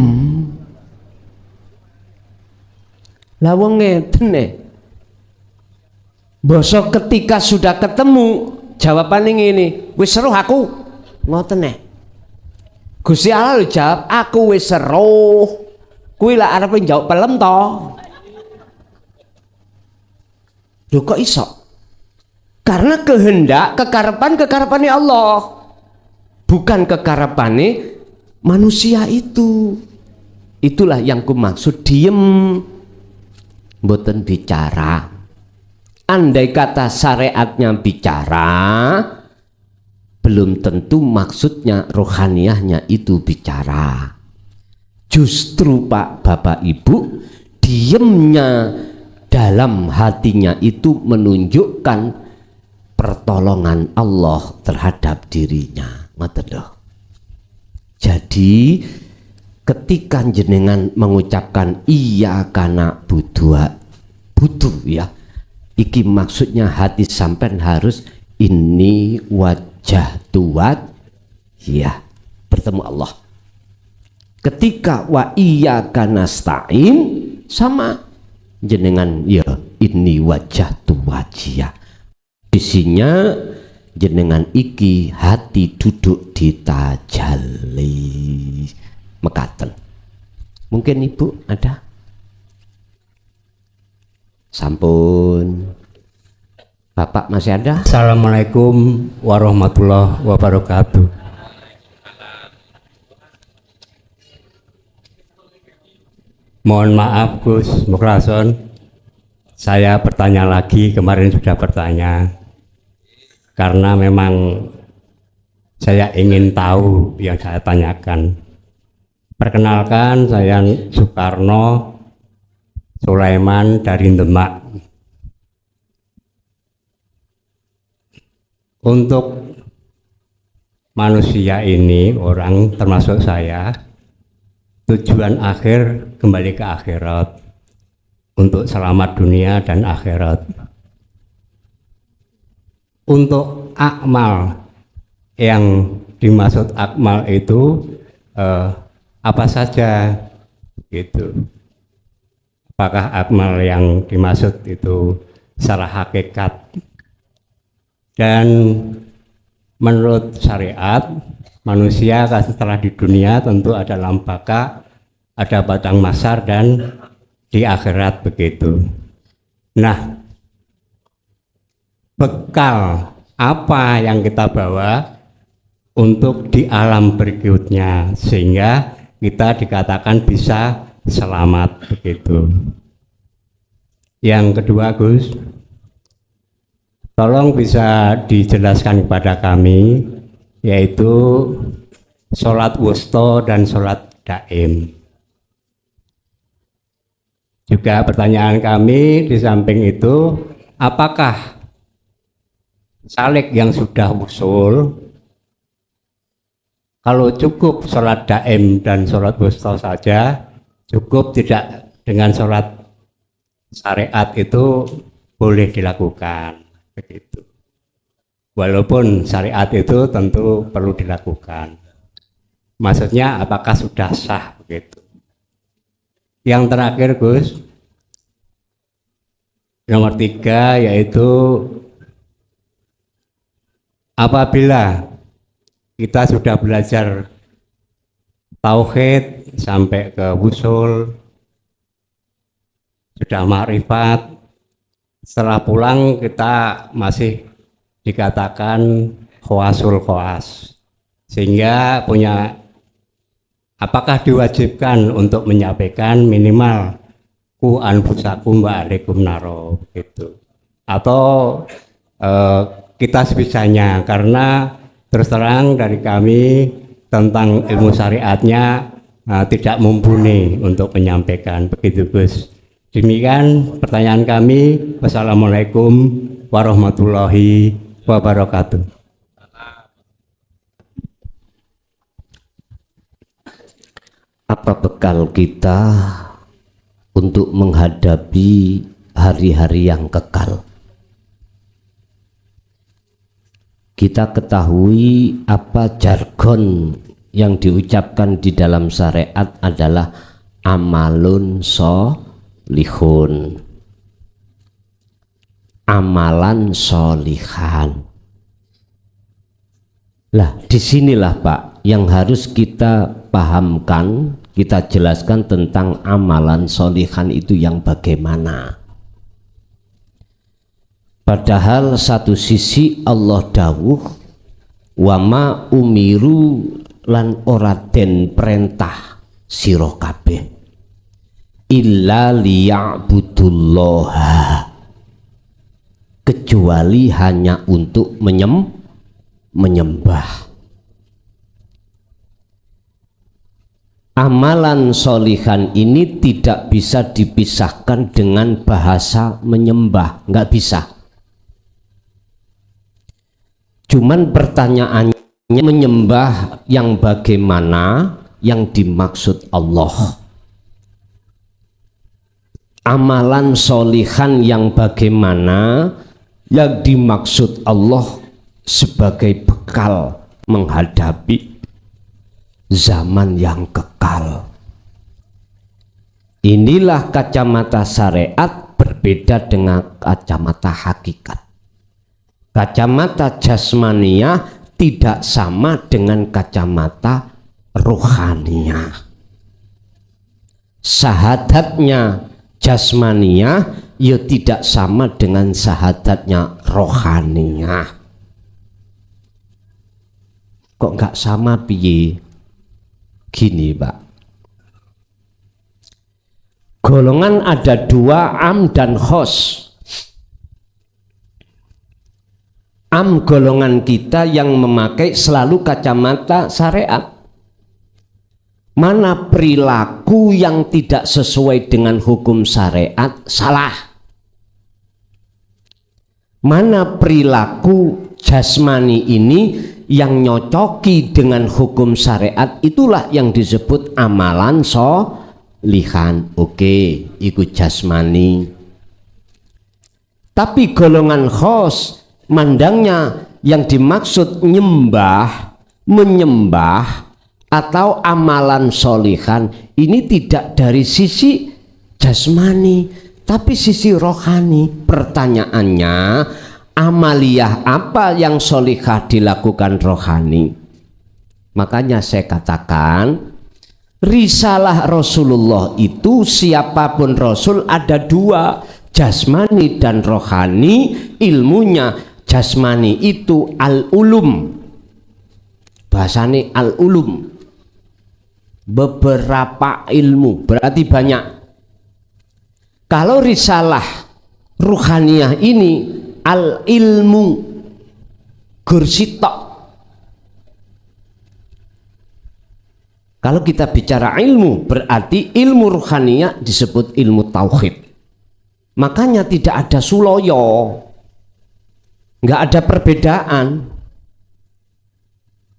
Lah wong ngeten bosok ketika sudah ketemu jawabannya ini, wis seru aku ngoten Gusti Allah jawab, aku wis seru, kuwi lah arep njawab pelem to. Lho kok iso? Karena kehendak, kekarepan Allah, bukan kekarepannya manusia itu. Itulah yang kumaksud diem, mboten bicara. Andai kata syariatnya bicara, belum tentu maksudnya rohaniyahnya itu bicara. Justru Pak Bapak Ibu, diemnya dalam hatinya itu menunjukkan pertolongan Allah terhadap dirinya. Jadi ketika jenengan mengucapkan iyyaka na'budu ya, iki maksudnya hati sampean harus ini wajah tuat ya, bertemu Allah. Ketika wa iyyaka nasta'in sama jenengan ya ini wajah tuat ya. Isinya jenengan iki hati duduk di tajalli mekaten. Mungkin Ibu ada? Sampun. Bapak masih ada? Assalamualaikum warahmatullahi wabarakatuh. Mohon maaf Gus Mukrason, saya bertanya lagi, kemarin sudah bertanya karena memang saya ingin tahu yang saya tanyakan. Perkenalkan, saya Soekarno Sulaiman dari Demak. Untuk manusia ini, orang termasuk saya, tujuan akhir kembali ke akhirat untuk selamat dunia dan akhirat. Untuk akmal, yang dimaksud akmal itu apa saja gitu. Apakah akmal yang dimaksud itu secara hakikat? Dan menurut syariat, manusia setelah di dunia tentu ada lambaka, ada padang mahsyar, dan di akhirat begitu. Nah, bekal apa yang kita bawa untuk di alam berikutnya sehingga kita dikatakan bisa selamat begitu. Yang kedua Gus, tolong bisa dijelaskan kepada kami yaitu sholat wusta dan sholat daim. Juga pertanyaan kami di samping itu, apakah salik yang sudah usul, kalau cukup sholat daim dan sholat wusta saja, cukup tidak dengan sholat syariat itu boleh dilakukan begitu. Walaupun syariat itu tentu perlu dilakukan. Maksudnya apakah sudah sah begitu. Yang terakhir Gus, nomor 3 yaitu apabila kita sudah belajar tauhid sampai ke wusul, sudah ma'rifat, setelah pulang kita masih dikatakan khawasul khawas, sehingga punya apakah diwajibkan untuk menyampaikan minimal ku anfusakum wa alaikum naro gitu, atau kita sebisanya, karena terus terang dari kami tentang ilmu syariatnya tidak mumpuni untuk menyampaikan begitu Gus. Demikian pertanyaan kami. Wassalamualaikum warahmatullahi wabarakatuh. Apa bekal kita untuk menghadapi hari-hari yang kekal? Kita ketahui apa jargon yang diucapkan di dalam syariat adalah amalun solihun, amalan solihan. Lah disinilah Pak yang harus kita pahamkan, kita jelaskan tentang amalan solihan itu yang bagaimana. Padahal satu sisi Allah dawuh wama umiru lan ora den perintah sira kabeh illa liya'budullaha, kecuali hanya untuk menyembah. Amalan solihan ini tidak bisa dipisahkan dengan bahasa menyembah, nggak bisa. Cuman pertanyaannya menyembah yang bagaimana yang dimaksud Allah. Amalan solihan yang bagaimana yang dimaksud Allah sebagai bekal menghadapi zaman yang kekal. Inilah kacamata syariat berbeda dengan kacamata hakikat. Kacamata jasmaniah tidak sama dengan kacamata rohaniah. Sahadatnya jasmaniah ya tidak sama dengan sahadatnya rohaniah. Kok nggak sama piye? Gini Pak, golongan ada dua, am dan khos. Am golongan kita yang memakai selalu kacamata syariat. Mana perilaku yang tidak sesuai dengan hukum syariat salah. Mana perilaku jasmani ini yang nyocoki dengan hukum syariat, itulah yang disebut amalan sholihan. Oke, ikut jasmani. Tapi golongan khos mandangnya yang dimaksud nyembah, menyembah atau amalan sholihan ini tidak dari sisi jasmani tapi sisi rohani. Pertanyaannya, amaliyah apa yang sholihah dilakukan rohani? Makanya saya katakan risalah Rasulullah itu, siapapun Rasul ada dua, jasmani dan rohani. Ilmunya jasmani itu al-ulum, bahasanya al-ulum, beberapa ilmu, berarti banyak. Kalau risalah ruhaniyah ini al-ilmu gursitok. Kalau kita bicara ilmu, berarti ilmu ruhaniyah disebut ilmu tauhid. Makanya tidak ada suloyo, nggak ada perbedaan.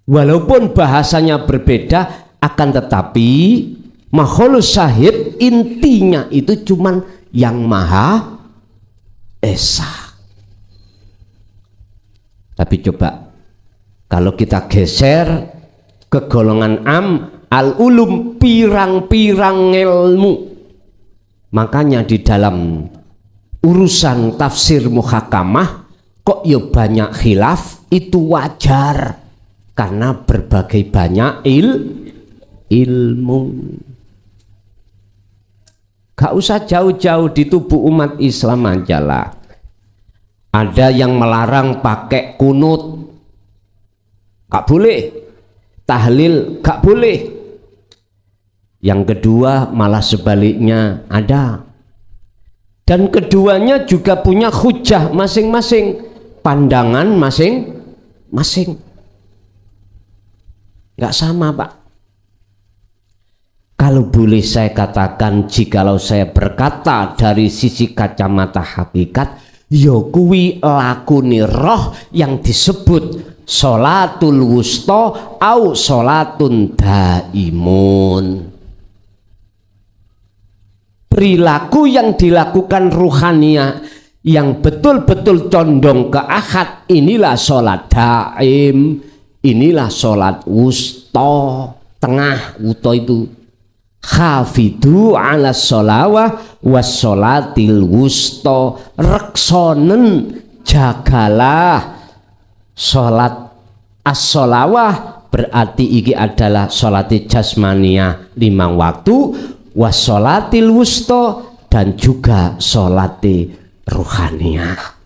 Walaupun bahasanya berbeda, akan tetapi makhlus syahid intinya itu cuman yang maha esa. Tapi coba kalau kita geser ke golongan am, al-ulum, pirang-pirang ilmu. Makanya di dalam urusan tafsir muhakamah kok ya banyak khilaf, itu wajar karena berbagai banyak ilmu. Gak usah jauh-jauh di tubuh umat Islam aja lah. Ada yang melarang pakai kunut, gak boleh. Tahlil gak boleh. Yang kedua malah sebaliknya ada. Dan keduanya juga punya hujah masing-masing, pandangan masing-masing. Gak sama Pak. Kalau boleh saya katakan, jikalau saya berkata dari sisi kacamata hakikat, ya kuwi lakune roh yang disebut sholatul wusta au sholatun daimun. Perilaku yang dilakukan ruhaniyah yang betul-betul condong ke akad, inilah sholat daim, inilah sholat wusta, tengah. Wusta itu hafidu ala sholawah was sholatil wusta, reksonen jagalah sholat as-sholawah, berarti iki adalah sholat jasmaniyah 5 waktu, was sholatil wusta, dan juga sholat ruhaniyah.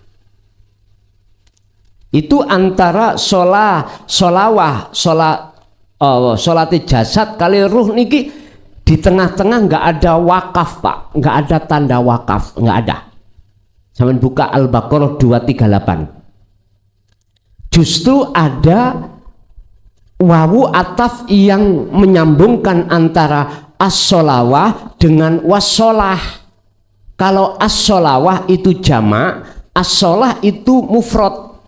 Itu antara sholawah, sholat jasad kali ruh niki di tengah-tengah nggak ada wakaf Pak, nggak ada tanda wakaf, nggak ada. Sampai buka Al-Baqarah 238. Justru ada wawu ataf yang menyambungkan antara as-sholawah dengan was-sholah. Kalau as-sholawah itu jamak, as-sholah itu mufrad,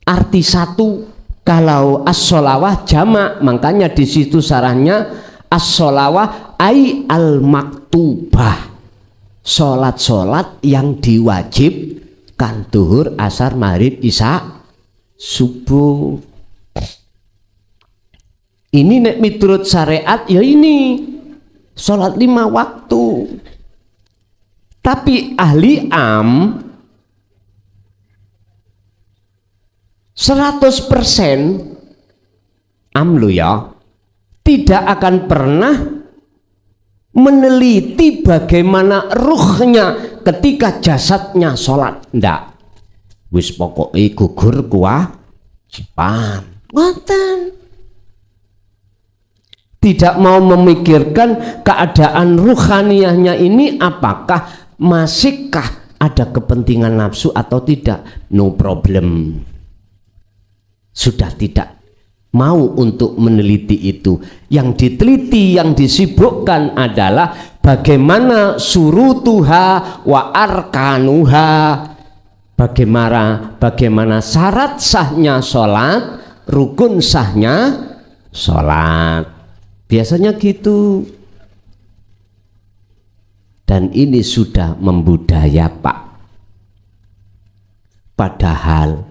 arti satu. Kalau as-sholawah jamak, makanya di situ sarahnya as-sholawah ai al-maktubah, sholat-sholat yang diwajibkan, duhur, asar, maghrib, isya, subuh. Ini nek miturut syariat ya ini sholat 5 waktu. Tapi ahli am 100% amlu ya, tidak akan pernah meneliti bagaimana ruhnya ketika jasadnya sholat. Ndak, wis pokoknya gugur kewajiban, ngoten. Tidak mau memikirkan keadaan ruhaniyahnya ini, apakah masihkah ada kepentingan nafsu atau tidak. No problem, sudah tidak mau untuk meneliti itu. Yang diteliti, yang disibukkan adalah bagaimana surutuha wa arkanuha, bagaimana syarat sahnya sholat, rukun sahnya sholat. Biasanya gitu. Dan ini sudah membudaya, Pak. Padahal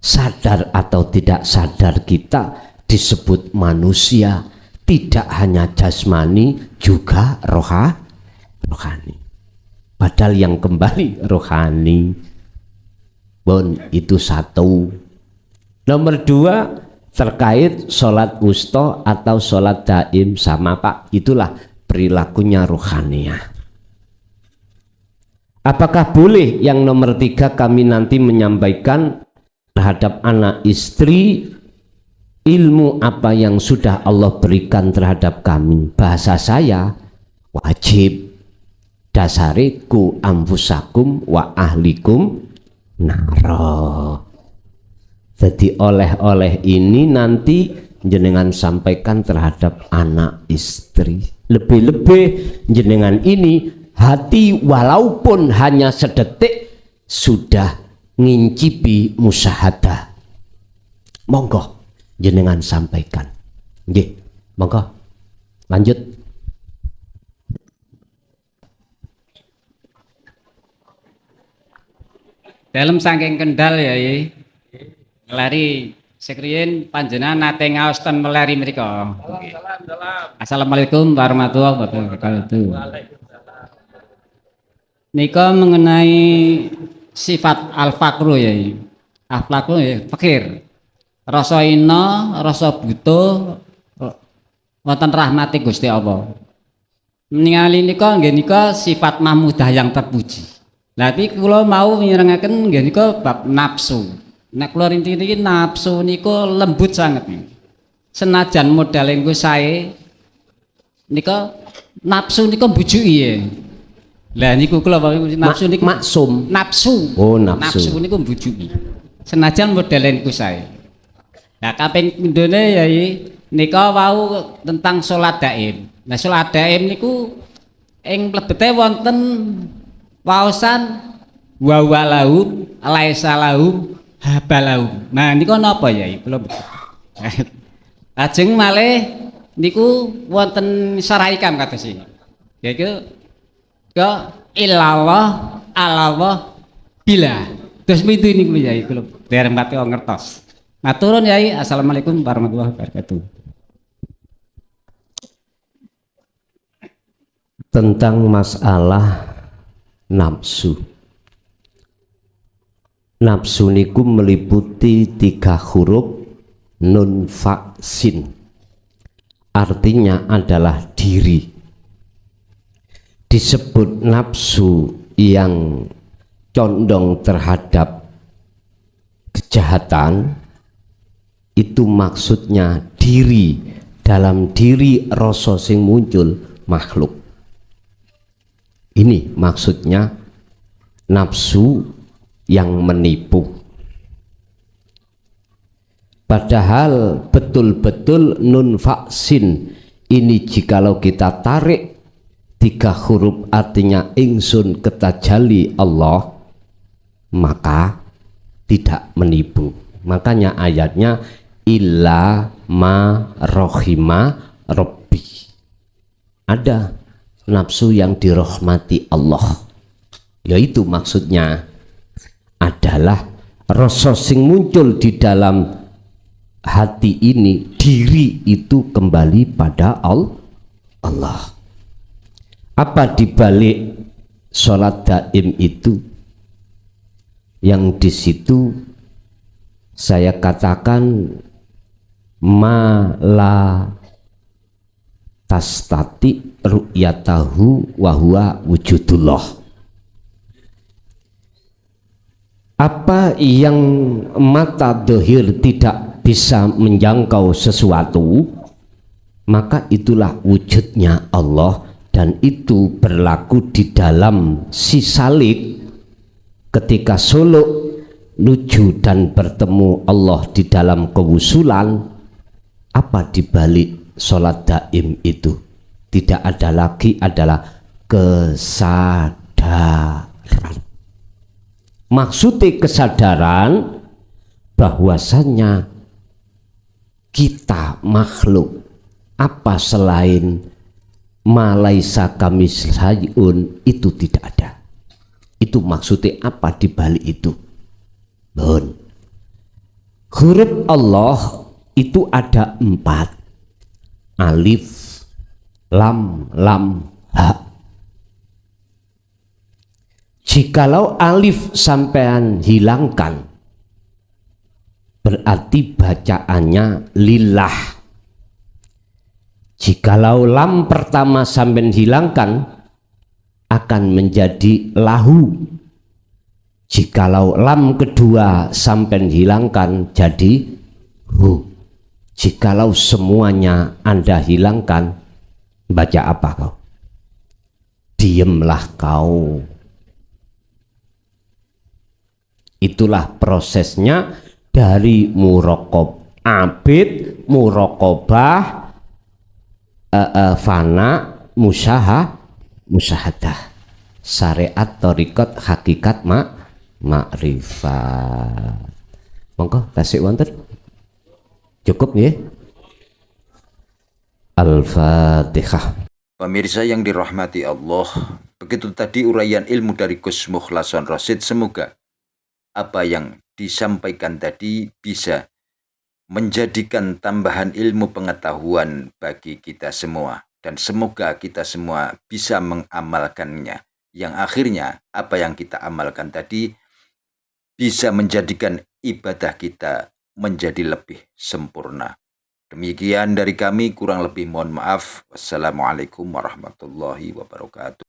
sadar atau tidak sadar kita disebut manusia, tidak hanya jasmani, juga rohani. Padahal yang kembali rohani. Bon, itu satu. Nomor 2, terkait sholat wusta atau sholat daim, sama Pak, itulah perilakunya rohaniyah. Apakah boleh yang nomor 3 kami nanti menyampaikan terhadap anak istri ilmu apa yang sudah Allah berikan terhadap kami? Bahasa saya wajib, dasariku amfusakum wa ahlikum naro. Jadi oleh-oleh ini nanti jenengan sampaikan terhadap anak istri. Lebih-lebih jenengan ini hati walaupun hanya sedetik sudah ngincipi musyahadah. Monggo jenengan sampaikan. Nggih, monggo. Lanjut. Dalam saking kendal ya, meleri sekriyen panjenengan nate ngaos ten meleri mriku. Assalamualaikum warahmatullahi wabarakatuh. Nika mengenai sifat al-faqru ya. Al-faqru ya fakir. Rasa ina, rasa butuh wonten rahmati Gusti Allah. Ningali nika nggih nika sifat mahmudah yang terpuji. Tapi kula mau mirengaken nggih nika bab nafsu. Nek kula rinci niki nafsu niku lembut sangat. Senajan modal engko sae nika nafsu niku mbujuki ya. Lah niku kula nafsu niku maksum. Nafsu. Oh, nafsu. Nafsu niku mbujuki. Senajan modal engko sae. Lah kaping pindhone ya nika wau tentang salat daim. Nah salat daim niku ing mlebete wonten waosan wa walahum laisa lahum habalahum. Nah niku napa ya kula lajeng malih niku wonten syarahikam kados iki. Yaiku ke illallah Allah bila. Terus pintu niku ya kula dereng pati ngertos. Maturun Yai. Assalamualaikum warahmatullahi wabarakatuh. Tentang masalah nafsu. Nafsu niku meliputi 3 huruf nun fa sin. Artinya adalah diri. Disebut nafsu yang condong terhadap kejahatan, itu maksudnya diri, dalam diri rasa sing muncul makhluk. Ini maksudnya nafsu yang menipu. Padahal betul-betul nun faksin ini jikalau kita tarik 3 huruf artinya ingsun ketajali Allah, maka tidak menipu. Makanya ayatnya illa ma rohima robbi. Ada nafsu yang dirahmati Allah, yaitu maksudnya adalah rasa sing muncul di dalam hati ini, diri itu kembali pada Allah. Apa dibalik sholat daim itu? Yang di situ saya katakan ma la tastati ru'yatahu wa huwa wujudullah. Apa yang mata dohir tidak bisa menjangkau sesuatu, maka itulah wujudnya Allah, dan itu berlaku di dalam si salik ketika suluk nuju dan bertemu Allah di dalam kewusulan. Apa dibalik sholat daim itu? Tidak ada lagi adalah kesadaran. Maksudnya kesadaran bahwasannya kita makhluk, apa selain malaisa kami sayun itu tidak ada. Itu maksudnya apa dibalik itu? Bon. Huruf Allah itu ada 4. Alif, lam, ha. Jikalau alif sampean hilangkan, berarti bacaannya lillah. Jikalau lam pertama sampean hilangkan, akan menjadi lahu. Jikalau lam kedua sampean hilangkan, jadi hu. Jikalau semuanya Anda hilangkan, baca apa kau? Diamlah kau. Itulah prosesnya dari muraqab abid, muraqabah, fana, musyahadah, syariat, thariqat, hakikat, makrifat. Monggo tasik wonten. Cukup ya. Al-Fatihah. Pemirsa yang dirahmati Allah, begitu tadi uraian ilmu dari Gus Mukhlason Rosyid. Semoga apa yang disampaikan tadi bisa menjadikan tambahan ilmu pengetahuan bagi kita semua, dan semoga kita semua bisa mengamalkannya, yang akhirnya apa yang kita amalkan tadi bisa menjadikan ibadah kita menjadi lebih sempurna. Demikian dari kami, kurang lebih mohon maaf. Wassalamualaikum warahmatullahi wabarakatuh.